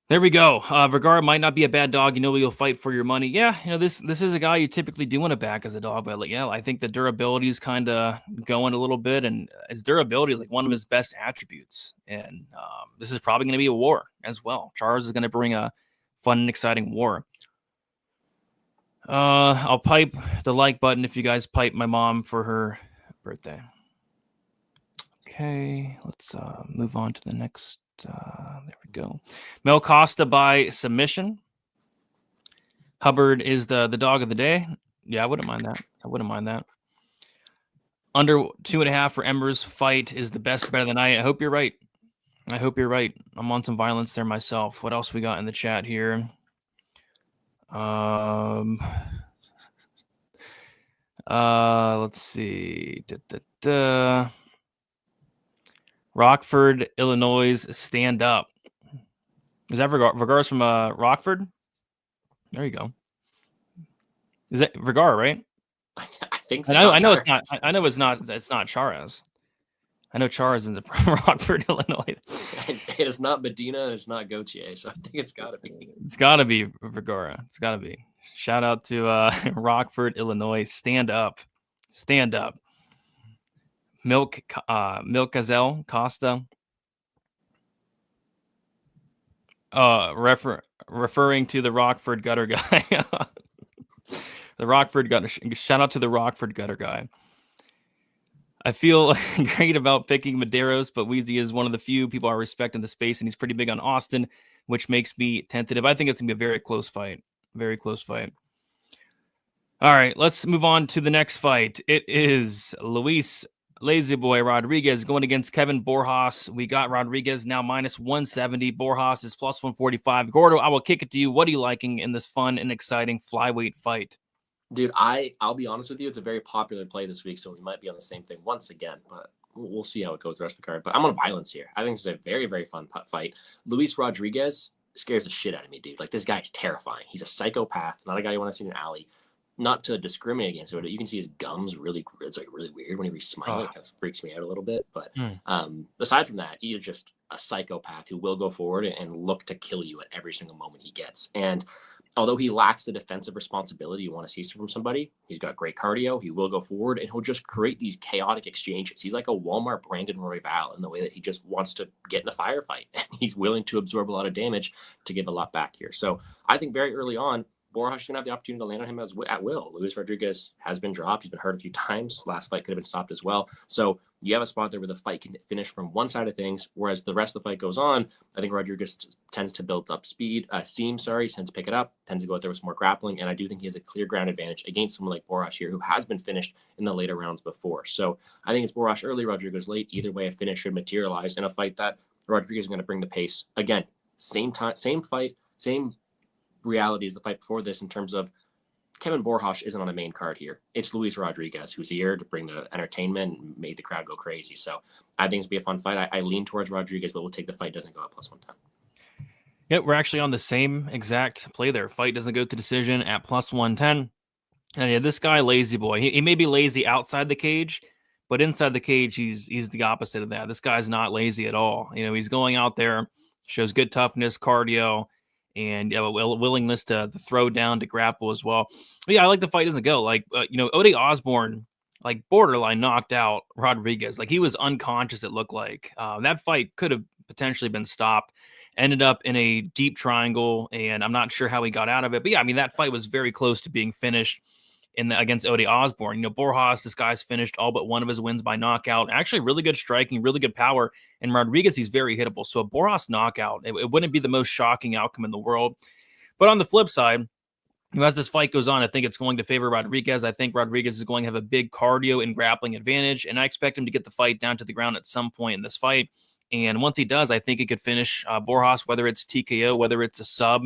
Vergara might not be a bad dog. You'll fight for your money. Yeah, this is a guy you typically do want to back as a dog. But I think the durability is kind of going a little bit, and his durability is like one of his best attributes. And this is probably going to be a war as well. Charles is going to bring a fun and exciting war. I'll pipe the like button if you guys pipe my mom for her birthday. Okay, let's move on to the next. There we go. Mel Costa by submission. Hubbard is the dog of the day. Yeah, I wouldn't mind that. Under 2.5 for Ember's fight is the best bet of the night. I hope you're right. I'm on some violence there myself. What else we got in the chat here? Let's see. Rockford, Illinois, stand up. Is that Vergara's from Rockford? There you go. Is that Vergara, right? I think so. I know it's not. I know it's not. It's not Charas. I know Charas is from Rockford, Illinois. It is not Medina, and it's not Gautier, so I think it's got to be. It's got to be Vergara. It's got to be. Shout out to Rockford, Illinois. Stand up. Milk Gazelle Costa. Referring to the Rockford gutter guy. The Rockford gutter. Shout out to the Rockford gutter guy. I feel great about picking Medeiros, but Weezy is one of the few people I respect in the space, and he's pretty big on Austin, which makes me tentative. I think it's going to be a very close fight. All right, let's move on to the next fight. It is Luis Lazy Boy Rodriguez going against Kevin Borjas. We got Rodriguez now minus 170. Borjas is plus 145. Gordo, I will kick it to you. What are you liking in this fun and exciting flyweight fight? Dude, I'll be honest with you. It's a very popular play this week, so we might be on the same thing once again, but we'll see how it goes the rest of the card. But I'm on violence here. I think this is a very, very fun fight. Luis Rodriguez scares the shit out of me, dude. Like, this guy is terrifying. He's a psychopath, not a guy you want to see in an alley. Not to discriminate against him, but you can see his gums it's like really weird when he's smiling. It kind of freaks me out a little bit. But aside from that, he is just a psychopath who will go forward and look to kill you at every single moment he gets. And although he lacks the defensive responsibility you want to see from somebody, he's got great cardio. He will go forward and he'll just create these chaotic exchanges. He's like a Walmart Brandon Royval in the way that he just wants to get in a firefight. And he's willing to absorb a lot of damage to give a lot back here. So I think very early on, Borjas is going to have the opportunity to land on him at will. Luis Rodriguez has been dropped. He's been hurt a few times. Last fight could have been stopped as well. So you have a spot there where the fight can finish from one side of things, whereas the rest of the fight goes on. I think Rodriguez tends to build up steam, tends to pick it up, tends to go out there with some more grappling, and I do think he has a clear ground advantage against someone like Borjas here, who has been finished in the later rounds before. So I think it's Borjas early, Rodriguez late. Either way, a finish should materialize in a fight that Rodriguez is going to bring the pace. Again, same time, same fight, same reality as the fight before this in terms of Kevin Borjas isn't on a main card here. It's Luis Rodriguez who's here to bring the entertainment and made the crowd go crazy. So I think it's going to be a fun fight. I lean towards Rodriguez, but we'll take the fight doesn't go at plus 110. Yeah, we're actually on the same exact play there. Fight doesn't go to decision at plus 110. And yeah, this guy, Lazy Boy, he may be lazy outside the cage, but inside the cage, he's the opposite of that. This guy's not lazy at all. He's going out there, shows good toughness, cardio, and willingness to throw down, to grapple as well. But yeah, I like the fight doesn't go. Like, Ode Osborne, like, borderline knocked out Rodriguez. Like, he was unconscious, it looked like. That fight could have potentially been stopped. Ended up in a deep triangle, and I'm not sure how he got out of it. But yeah, I mean, that fight was very close to being finished against Ode Osborne. Borjas, this guy's finished all but one of his wins by knockout. Actually, really good striking, really good power. And Rodriguez, he's very hittable. So a Borjas knockout, it wouldn't be the most shocking outcome in the world. But on the flip side, As this fight goes on, I think it's going to favor Rodriguez. I think Rodriguez is going to have a big cardio and grappling advantage, and I expect him to get the fight down to the ground at some point in this fight. And once he does, I think he could finish Borjas, whether it's TKO, whether it's a sub.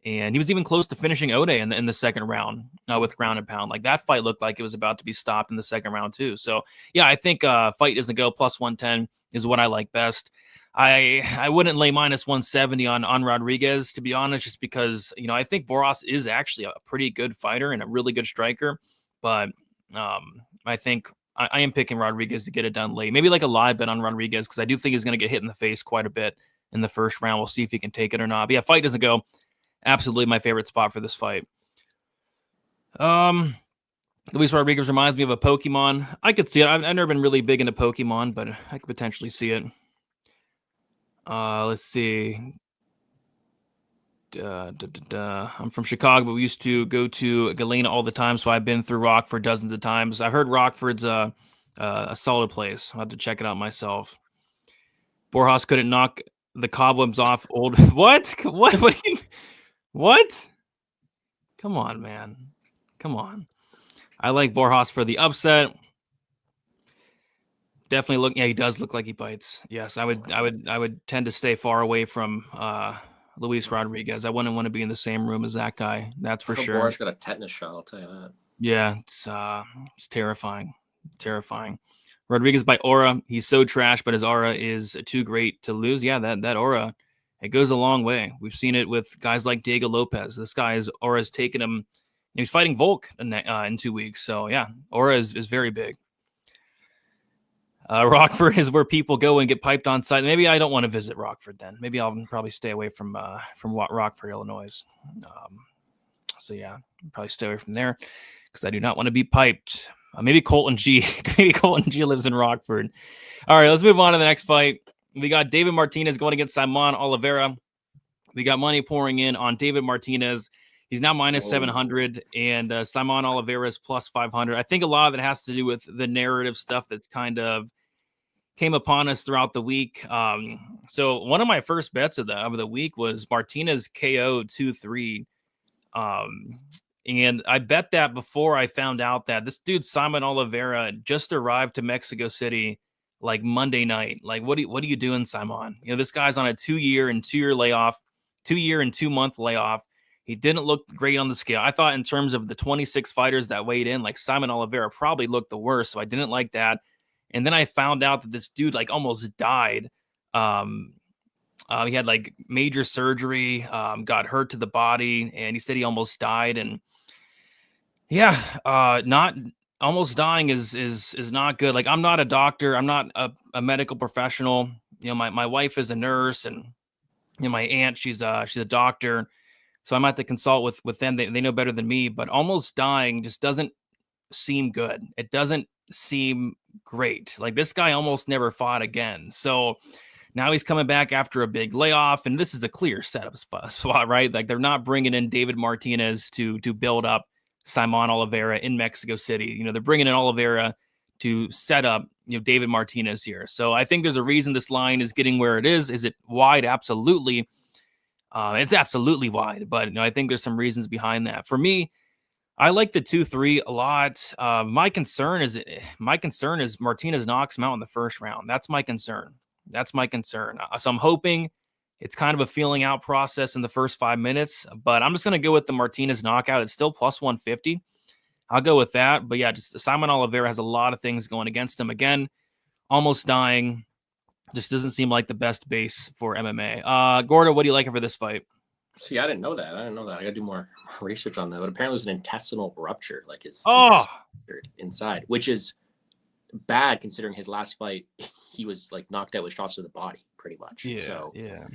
And he was even close to finishing Ode in the second round with ground and pound. Like, that fight looked like it was about to be stopped in the second round too. So, yeah, I think fight doesn't go plus 110 is what I like best. I wouldn't lay minus 170 on Rodriguez, to be honest, just because, I think Boras is actually a pretty good fighter and a really good striker. But I think I am picking Rodriguez to get it done late. Maybe like a live bet on Rodriguez, because I do think he's going to get hit in the face quite a bit in the first round. We'll see if he can take it or not. But yeah, fight doesn't go. Absolutely my favorite spot for this fight. Luis Rodriguez reminds me of a Pokemon. I could see it. I've never been really big into Pokemon, but I could potentially see it. Let's see. I'm from Chicago, but we used to go to Galena all the time, so I've been through Rockford dozens of times. I've heard Rockford's a solid place. I'll have to check it out myself. Borjas couldn't knock the cobwebs off old. What? What? Come on, man. Come on. I like Borjas for the upset. Definitely look. Yeah, he does look like he bites. Yes, I would tend to stay far away from Luis Rodriguez. I wouldn't want to be in the same room as that guy. That's for sure. Borjas got a tetanus shot. I'll tell you that. Yeah, it's terrifying. Terrifying. Rodriguez by aura. He's so trash, but his aura is too great to lose. Yeah, that aura, it goes a long way. We've seen it with guys like Diego Lopez. This guy's aura has taken him. He's fighting Volk in 2 weeks. So yeah, aura is very big. Rockford is where people go and get piped on site. Maybe I don't want to visit Rockford then. Maybe I'll probably stay away from Rockford, Illinois. So yeah, probably stay away from there because I do not want to be piped. Maybe Colton G. Maybe Colton G lives in Rockford. All right, let's move on to the next fight. We got David Martinez going against Simon Oliveira. We got money pouring in on David Martinez. He's now minus 700, and Simon Oliveira is plus 500. I think a lot of it has to do with the narrative stuff that's kind of came upon us throughout the week. So one of my first bets of the week was Martinez KO 2-3. And I bet that before I found out that this dude, Simon Oliveira, just arrived to Mexico City like Monday night. Like, what are you doing, Simon? This guy's on a 2-year and 2-year layoff, 2-year and 2-month layoff. He didn't look great on the scale. I thought in terms of the 26 fighters that weighed in, like Simon Oliveira probably looked the worst. So I didn't like that. And then I found out that this dude like almost died. He had like major surgery, got hurt to the body, and he said he almost died. And yeah, not almost dying is not good. Like, I'm not a doctor. I'm not a medical professional. My wife is a nurse, and my aunt, she's a doctor. So I'm going to have to consult with them. They know better than me, but almost dying just doesn't seem good. It doesn't seem great. Like, this guy almost never fought again. So now he's coming back after a big layoff, and this is a clear setup spot, right? Like, they're not bringing in David Martinez to build up Simon Oliveira in Mexico City. They're bringing in Oliveira to set up, David Martinez here. So I think there's a reason this line is getting where it is. Is it wide? Absolutely. It's absolutely wide, but I think there's some reasons behind that. For me, I like the 2-3 a lot. My concern is Martinez knocks him out in the first round. That's my concern. So I'm hoping it's kind of a feeling out process in the first 5 minutes, but I'm just going to go with the Martinez knockout. It's still plus 150. I'll go with that. But yeah, just Simon Oliveira has a lot of things going against him. Again, almost dying. Just doesn't seem like the best base for MMA. Gordo, what do you like for this fight? See, I didn't know that. I got to do more research on that. But apparently, it was an intestinal rupture, like his inside, which is bad considering his last fight, he was like knocked out with shots to the body, pretty much. Yeah.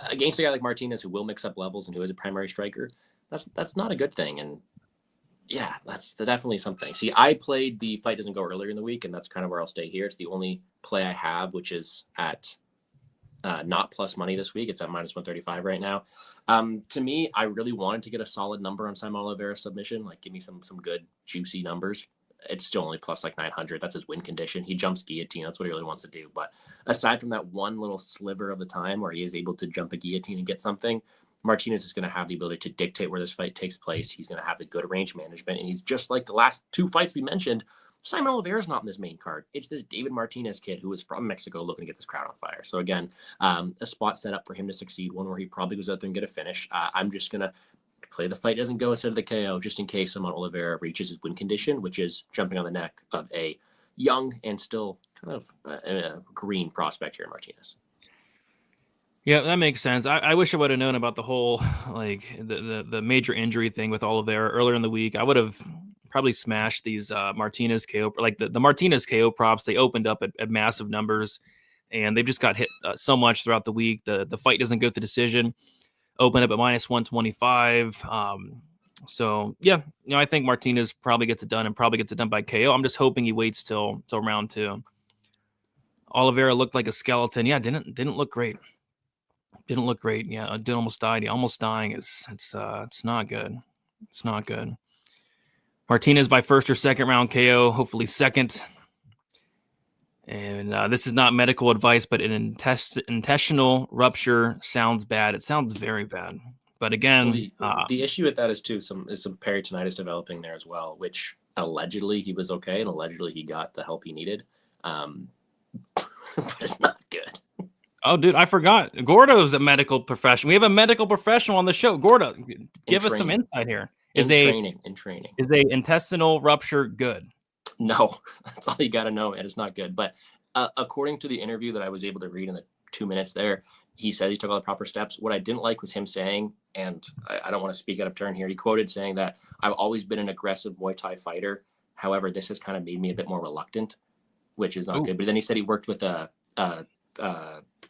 Against a guy like Martinez, who will mix up levels and who is a primary striker, that's not a good thing. And yeah, that's definitely something. See, I played the fight doesn't go earlier in the week, and that's kind of where I'll stay here. It's the only play I have, which is at not plus money this week. It's at minus 135 right now. To me, I really wanted to get a solid number on Simon Oliveira submission. Like, give me some good juicy numbers. It's still only plus like 900. That's his win condition. He jumps guillotine. That's what he really wants to do. But aside from that one little sliver of the time where he is able to jump a guillotine and get something, Martinez is going to have the ability to dictate where this fight takes place. He's going to have the good range management, and he's just like the last two fights we mentioned. Simon Oliveira's not in this main card. It's this David Martinez kid who is from Mexico looking to get this crowd on fire. So again, a spot set up for him to succeed, one where he probably goes out there and get a finish. I'm just going to play the fight doesn't go instead of the KO, just in case Simon Oliveira reaches his win condition, which is jumping on the neck of a young and still kind of green prospect here in Martinez. Yeah, that makes sense. I wish I would have known about the whole like the major injury thing with Oliveira earlier in the week. I would have probably smashed these Martinez KO, like the Martinez KO props. They opened up at massive numbers, and they've just got hit so much throughout the week. The fight doesn't go to decision. Opened up at minus 125. So yeah, I think Martinez probably gets it done and probably gets it done by KO. I'm just hoping he waits till round 2. Oliveira looked like a skeleton. Yeah, didn't look great. Didn't look great. Yeah, did almost died. Almost dying is it's not good. It's not good. Martinez by first or second round KO, hopefully second. And this is not medical advice, but an intestinal rupture sounds bad. It sounds very bad. But again, the issue with that is some peritonitis developing there as well, which allegedly he was okay and allegedly he got the help he needed. But it's not good. Oh, dude, I forgot. Gordo's a medical professional. We have a medical professional on the show. Gordo, give us some insight here. In training. Is a intestinal rupture good? No, that's all you got to know, and it's not good. But according to the interview that I was able to read in the 2 minutes there, he said he took all the proper steps. What I didn't like was him saying, and I don't want to speak out of turn here, he quoted saying that I've always been an aggressive Muay Thai fighter. However, this has kind of made me a bit more reluctant, which is not good. But then he said he worked with a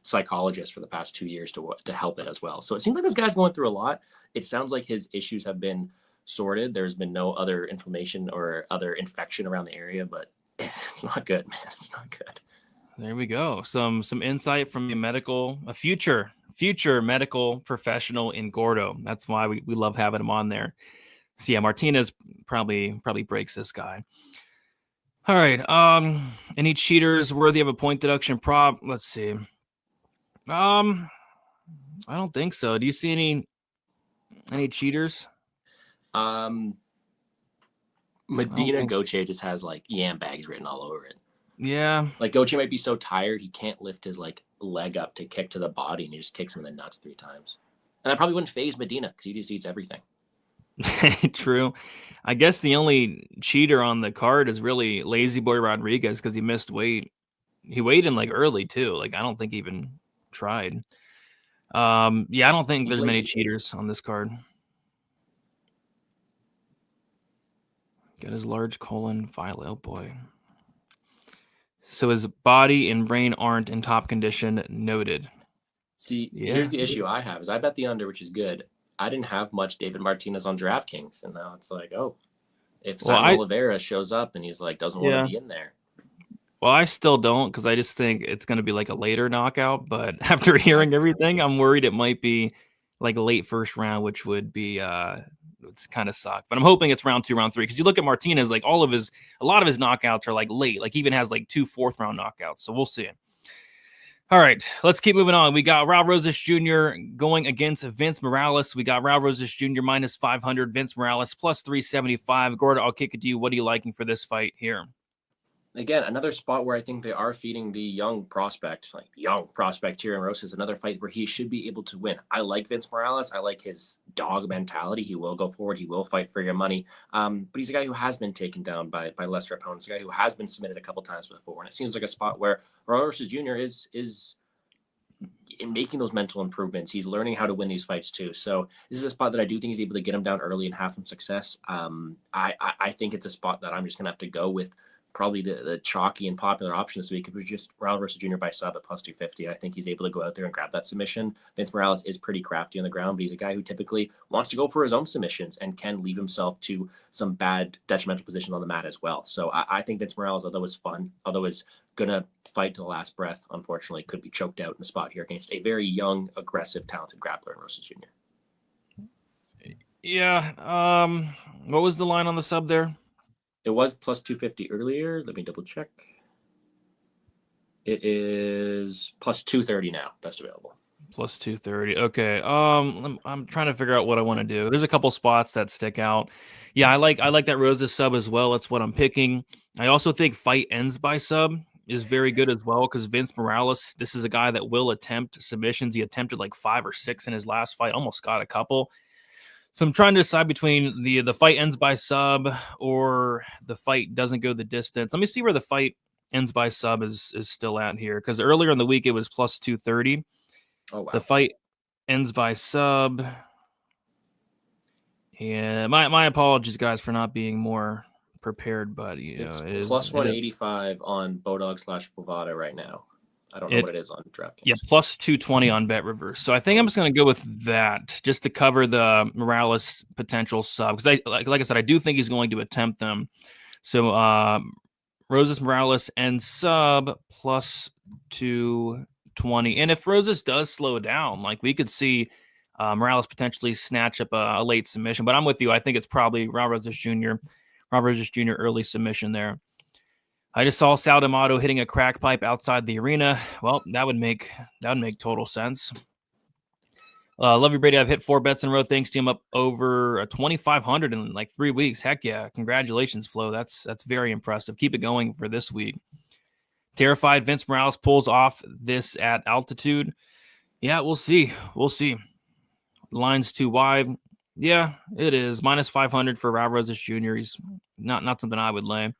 psychologist for the past 2 years to help it as well. So it seems like this guy's going through a lot. It sounds like his issues have been sorted. There's been no other inflammation or other infection around the area, but it's not good, man. It's not good. There we go. Some insight from a future medical professional in Gordo. That's why we love having him on there. So yeah, Martinez probably breaks this guy. All right. Any cheaters worthy of a point deduction prop? Let's see. I don't think so. Do you see any cheaters? Medina Gauthier just has like yam bags written all over it. Yeah. Like Gauthier might be so tired he can't lift his like leg up to kick to the body, and he just kicks him in the nuts 3 times. And that probably wouldn't phase Medina because he just eats everything. True. I guess the only cheater on the card is really Lazy Boy Rodriguez because he missed weight. He weighed in like early too. Like I don't think he even tried. Yeah, I don't think there's many cheaters on this card. Got his large colon file. Oh boy. So his body and brain aren't in top condition. Noted. See, here's the issue I have is I bet the under, which is good. I didn't have much David Martinez on DraftKings, and now it's like, oh, if Simon Oliveira shows up and he's like doesn't want to be in there. Well, I still don't because I just think it's going to be like a later knockout. But after hearing everything, I'm worried it might be like a late first round, which would be it's kind of suck. But I'm hoping it's round 2, round 3 because you look at Martinez, like a lot of his knockouts are like late. Like even has like 2 4th round knockouts. So we'll see. All right, let's keep moving on. We got Raul Rosas Jr. going against Vince Morales. We got Raul Rosas Jr. minus 500, Vince Morales plus 375. Gordo, I'll kick it to you. What are you liking for this fight here? Again, another spot where I think they are feeding the young prospect here in Rosas. Another fight where he should be able to win. I like Vince Morales. I like his dog mentality. He will go forward. He will fight for your money. But he's a guy who has been taken down by lesser opponents. A guy who has been submitted a couple times before. And it seems like a spot where Raul Rosas Jr. is in making those mental improvements. He's learning how to win these fights too. So this is a spot that I do think he's able to get him down early and have some success. I think it's a spot that I'm just going to have to go with probably the chalky and popular option this week. It was just Raul Rosas Jr. by sub at plus 250. I think he's able to go out there and grab that submission. Vince Morales is pretty crafty on the ground, but he's a guy who typically wants to go for his own submissions and can leave himself to some bad detrimental positions on the mat as well. So I think Vince Morales, although it's fun, although it's going to fight to the last breath, unfortunately, could be choked out in the spot here against a very young, aggressive, talented grappler in Rosas Jr. Yeah. What was the line on the sub there? It was plus 250 earlier. Let me double check. It is plus 230 now. Best available. Plus 230. Okay. I'm trying to figure out what I want to do. There's a couple spots that stick out. Yeah, I like that Rose's sub as well. That's what I'm picking. I also think fight ends by sub is very good as well because Vince Morales, this is a guy that will attempt submissions. He attempted like 5 or 6 in his last fight, almost got a couple. So I'm trying to decide between the fight ends by sub or the fight doesn't go the distance. Let me see where the fight ends by sub is still at here because earlier in the week it was plus 230. Oh, wow. The fight ends by sub. Yeah, my apologies, guys, for not being more prepared, but it's plus 185 on Bodog/Bovada right now. I don't know what it is on DraftKings. Yeah, plus 220 on Bet Reverse. So I think I'm just going to go with that just to cover the Morales potential sub because like I said, I do think he's going to attempt them. So Roses Morales and sub plus 220. And if Roses does slow down, like we could see Morales potentially snatch up a late submission. But I'm with you. I think it's probably Rob Roses Jr. Early submission there. I just saw Sal D'Amato hitting a crack pipe outside the arena. Well, that would make total sense. Love you, Brady. I've hit 4 bets in a row. Thanks to him, up over 2,500 in like 3 weeks. Heck yeah! Congratulations, Flo. That's very impressive. Keep it going for this week. Terrified Vince Morales pulls off this at altitude. Yeah, we'll see. Line's too wide. Yeah, it is. Minus 500 for Rob Roses Jr. He's not something I would lay.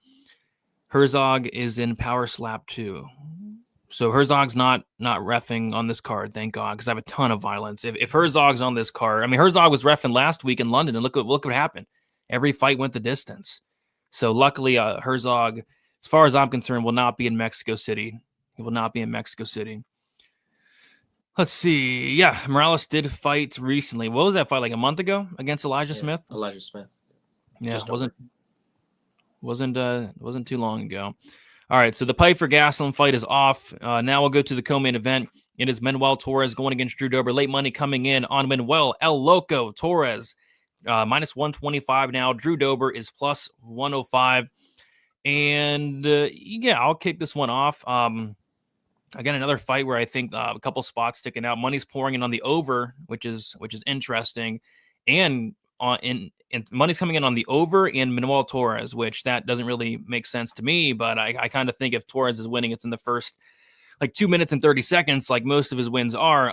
Erceg is in power slap 2. So Herzog's not reffing on this card, thank God, because I have a ton of violence. If Herzog's on this card, I mean, Herzog was reffing last week in London, and look what happened. Every fight went the distance. So luckily, Herzog, as far as I'm concerned, will not be in Mexico City. He will not be in Mexico City. Let's see. Yeah, Morales did fight recently. What was that fight, like a month ago against Elijah Smith? Elijah Smith. Yeah, wasn't too long ago. All right, so the pipe for Gastelum fight is off. Now we'll go to the co-main event. It is Manuel Torres going against Drew Dober. Late money coming in on Manuel El Loco Torres. Minus 125 now. Drew Dober is plus 105. And yeah, I'll kick this one off. Again, another fight where I think a couple spots sticking out. Money's pouring in on the over, which is interesting. And money's coming in on the over and Manuel Torres, which that doesn't really make sense to me. But I kind of think if Torres is winning, it's in the first like 2 minutes and 30 seconds, like most of his wins are.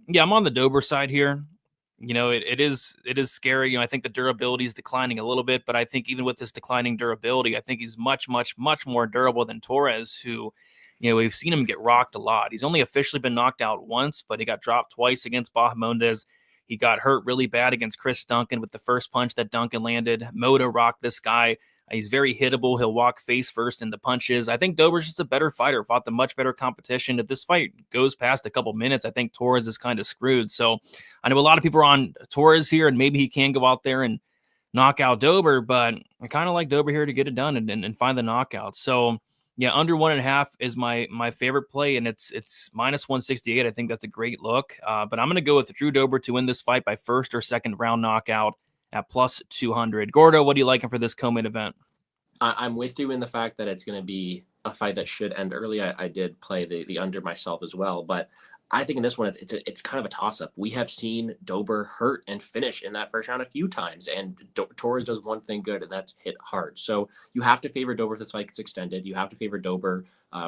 Yeah, I'm on the Dober side here. You know, it is scary. You know, I think the durability is declining a little bit, but I think even with this declining durability, I think he's much more durable than Torres, who, you know, we've seen him get rocked a lot. He's only officially been knocked out once, but he got dropped twice against Bahamondes. He got hurt really bad against Chris Duncan with the first punch that Duncan landed. Moda rocked this guy. He's very hittable. He'll walk face first into punches. I think Dober's just a better fighter, fought the much better competition. If this fight goes past a couple minutes, I think Torres is kind of screwed. So I know a lot of people are on Torres here, and maybe he can go out there and knock out Dober, but I kind of like Dober here to get it done and find the knockout. So yeah, under 1.5 is my favorite play, and it's minus 168. I think that's a great look. But I'm going to go with Drew Dober to win this fight by first or second round knockout at plus 200. Gordo, what are you liking for this co-main event? I'm with you in the fact that it's going to be a fight that should end early. I did play the under myself as well, but I think in this one it's kind of a toss-up. We have seen Dober hurt and finish in that first round a few times, and Torres does one thing good, and that's hit hard. So you have to favor Dober if this fight gets extended. You have to favor Dober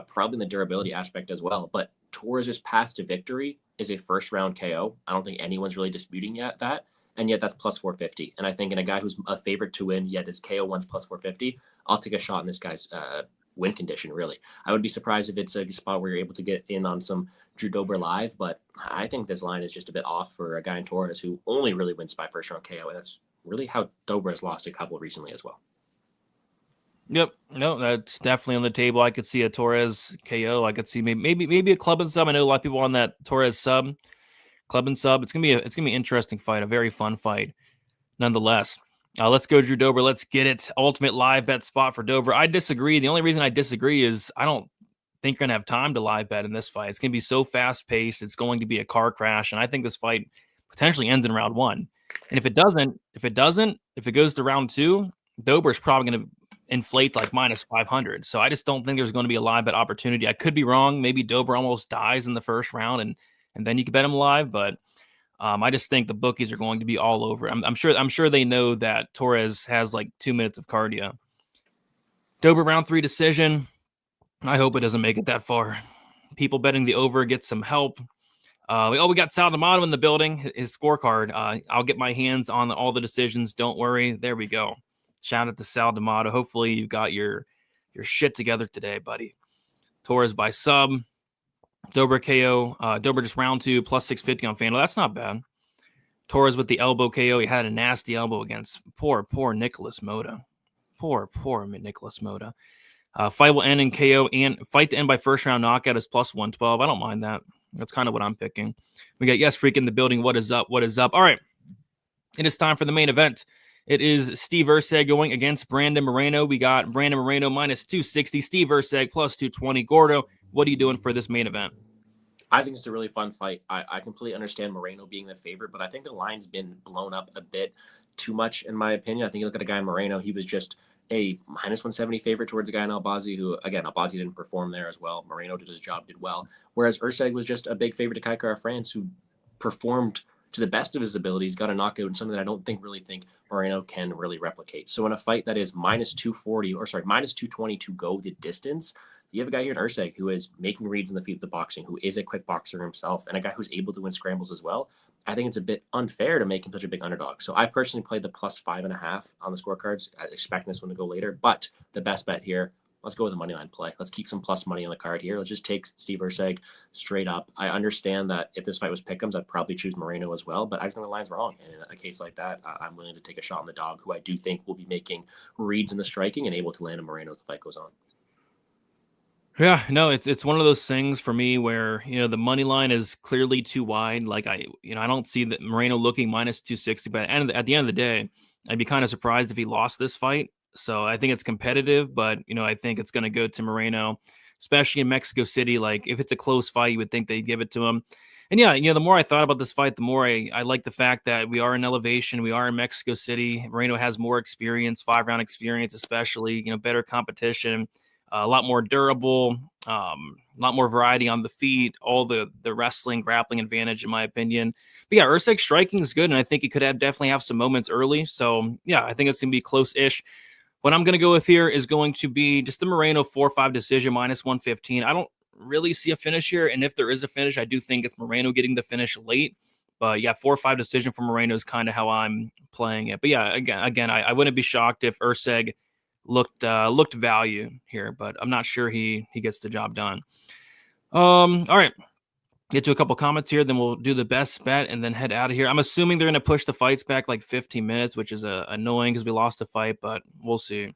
probably in the durability aspect as well. But Torres' path to victory is a first-round KO. I don't think anyone's really disputing that. And yet that's plus 450. And I think in a guy who's a favorite to win, yet his KO one's plus 450, I'll take a shot in this guy's win condition, really. I would be surprised if it's a spot where you're able to get in on some Drew Dober live, but I think this line is just a bit off for a guy in Torres who only really wins by first round KO. And that's really how Dober has lost a couple recently as well. Yep. No, that's definitely on the table. I could see a Torres KO. I could see maybe a club and sub. I know a lot of people on that Torres sub. Club and sub. It's gonna be an interesting fight, a very fun fight, nonetheless. Let's go, Drew Dober. Let's get it. Ultimate live bet spot for Dober. I disagree. The only reason I disagree is I don't think you're gonna have time to live bet in this fight. It's gonna be so fast paced. It's going to be a car crash, and I think this fight potentially ends in round 1. And if it goes to round 2, Dober's probably gonna inflate like minus 500. So I just don't think there's going to be a live bet opportunity. I could be wrong. Maybe Dober almost dies in the first round and and then you can bet him live. But I just think the bookies are going to be all over. I'm sure they know that Torres has like 2 minutes of cardio. Dober round 3 decision. I hope it doesn't make it that far. People betting the over get some help. We got Sal D'Amato in the building. His scorecard. I'll get my hands on all the decisions. Don't worry. There we go. Shout out to Sal D'Amato. Hopefully you got your shit together today, buddy. Torres by sub. Dober KO. Dober just round 2 plus 650 on FanDuel. That's not bad. Torres with the elbow KO. He had a nasty elbow against poor Nicholas Mota. Poor Nicholas Mota. Fight will end in KO, and fight to end by first round knockout is plus 112. I don't mind that. That's kind of what I'm picking. We got Yes Freak in the building. What is up? All right. It is time for the main event. It is Steve Erceg going against Brandon Moreno. We got Brandon Moreno minus 260, Steve Erceg plus 220. Gordo, what are you doing for this main event? I think it's a really fun fight. I completely understand Moreno being the favorite, but I think the line's been blown up a bit too much, in my opinion. I think you look at a guy in Moreno, he was just a minus 170 favorite towards a guy in Albazi who, again, Albazi didn't perform there as well. Moreno did his job, did well. Whereas Erceg was just a big favorite to Kai Kara-France, who performed to the best of his abilities, got a knockout, and something that I don't think Moreno can really replicate. So in a fight that is minus 220 to go the distance, you have a guy here in Erceg who is making reads in the feet of the boxing, who is a quick boxer himself, and a guy who's able to win scrambles as well. I think it's a bit unfair to make him such a big underdog. So I personally played the plus 5.5 on the scorecards, expecting this one to go later. But the best bet here, let's go with a money line play. Let's keep some plus money on the card here. Let's just take Steve Erceg straight up. I understand that if this fight was pick'ems, I'd probably choose Moreno as well, but I just think the line's wrong. And in a case like that, I'm willing to take a shot on the dog, who I do think will be making reads in the striking and able to land a Moreno as the fight goes on. Yeah, no, it's one of those things for me where, the money line is clearly too wide. Like I don't see that Moreno looking minus 260, but at the end of the day, I'd be kind of surprised if he lost this fight. So I think it's competitive, but I think it's going to go to Moreno, especially in Mexico City. Like if it's a close fight, you would think they'd give it to him. And yeah, the more I thought about this fight, the more I like the fact that we are in elevation. We are in Mexico City. Moreno has more experience, 5-round experience, especially, better competition. A lot more durable, a lot more variety on the feet, all the wrestling, grappling advantage, in my opinion. But yeah, Erceg striking is good, and I think he could definitely have some moments early. So yeah, I think it's going to be close-ish. What I'm going to go with here is going to be just the Moreno 4-5 decision, minus 115. I don't really see a finish here, and if there is a finish, I do think it's Moreno getting the finish late. But yeah, 4-5 decision for Moreno is kind of how I'm playing it. But yeah, again, I wouldn't be shocked if Erceg looked value here, but I'm not sure he gets the job done. All right, get to a couple comments here, then we'll do the best bet and then head out of here. I'm assuming they're going to push the fights back like 15 minutes, which is annoying because we lost a fight, but we'll see.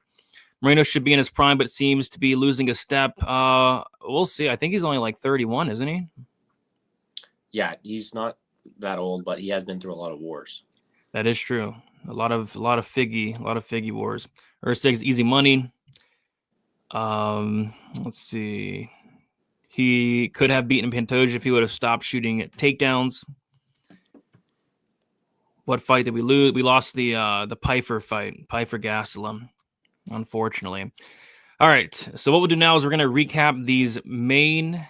Moreno should be in his prime, but seems to be losing a step. We'll see. I think he's only like 31, isn't he? Yeah, he's not that old, but he has been through a lot of wars. That is true. A lot of figgy wars. Erceg's easy money. Let's see. He could have beaten Pantoja if he would have stopped shooting at takedowns. What fight did we lose? We lost the Pyfer fight, Pyfer Gastelum, unfortunately. All right. So what we'll do now is we're going to recap these main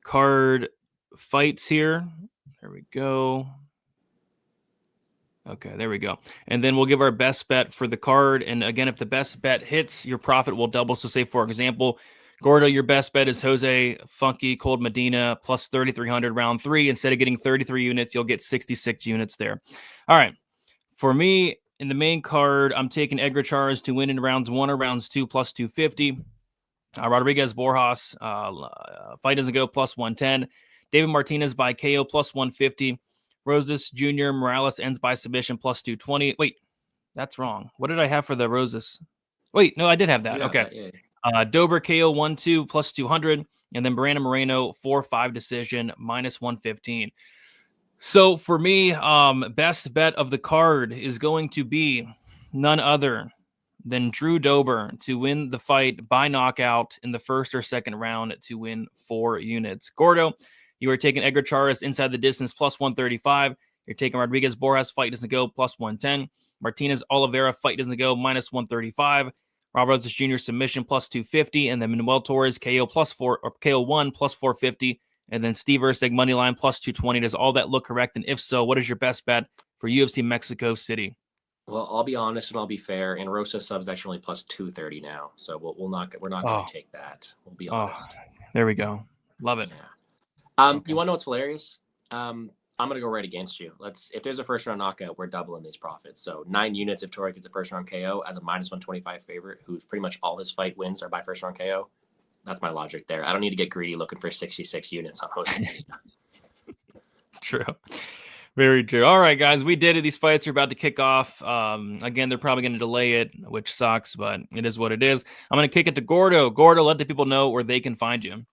card fights here. There we go. Okay, there we go. And then we'll give our best bet for the card. And again, if the best bet hits, your profit will double. So say, for example, Gordo, your best bet is Jose Funky Cold Medina plus 3,300 round 3. Instead of getting 33 units, you'll get 66 units there. All right. For me, in the main card, I'm taking Edgar Charas to win in rounds 1 or rounds 2 plus 250. Rodriguez Borjas, fight doesn't go plus 110. David Martinez by KO plus 150. Rosas Jr. Morales ends by submission plus 220. Wait, that's wrong. What did I have for the Rosas? Wait, no, I did have that. Okay. Dober KO 1-2 plus 200. And then Brandon Moreno 4-5 decision minus 115. So for me, best bet of the card is going to be none other than Drew Dober to win the fight by knockout in the first or second round to win 4 units. Gordo, you are taking Edgar Charas inside the distance plus 135. You're taking Rodriguez Borjas fight doesn't go plus 110. Martinez Oliveira fight doesn't go minus 135. Rob Rosas Jr. submission plus 250. And then Manuel Torres KO plus 4 or KO 1 plus 450. And then Steve Erceg money line plus 220. Does all that look correct? And if so, what is your best bet for UFC Mexico City? Well, I'll be honest and I'll be fair. And Rosa subs actually only plus 230 now, so we're not going to take that. We'll be honest. There we go. Love it. Yeah. You want to know what's hilarious? I'm going to go right against you. If there's a first round knockout, we're doubling these profits. So 9 units if Torrey gets a first round KO as a minus 125 favorite, who's pretty much all his fight wins are by first round KO. That's my logic there. I don't need to get greedy looking for 66 units on hosting. True. Very true. All right, guys, we did it. These fights are about to kick off. Again, they're probably going to delay it, which sucks, but it is what it is. I'm going to kick it to Gordo. Gordo, let the people know where they can find you.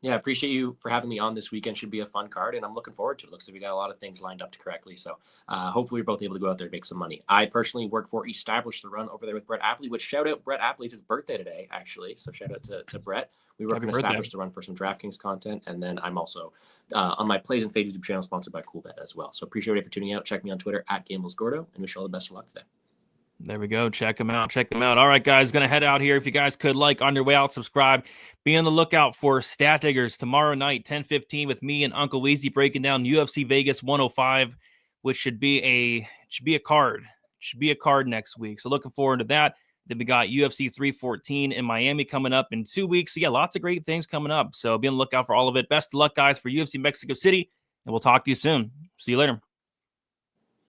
Yeah, I appreciate you for having me on this weekend. Should be a fun card, and I'm looking forward to it. Looks like we got a lot of things lined up correctly. So hopefully we're both able to go out there and make some money. I personally work for Establish the Run over there with Brett Apley, which shout out Brett Apley. It's his birthday today, actually. So shout out to Brett. We work on Establish the Run for some DraftKings content. And then I'm also on my Plays and Fades YouTube channel sponsored by CoolBet as well. So appreciate it for tuning out. Check me on Twitter at GamblesGordo and wish you all the best of luck today. There we go. Check them out. Check them out. All right, guys, going to head out here. If you guys could, on your way out, subscribe. Be on the lookout for Stat Diggers tomorrow night, 10:15, with me and Uncle Weezy breaking down UFC Vegas 105, which should be a card. Should be a card next week. So looking forward to that. Then we got UFC 314 in Miami coming up in 2 weeks. So yeah, lots of great things coming up. So be on the lookout for all of it. Best of luck, guys, for UFC Mexico City, and we'll talk to you soon. See you later.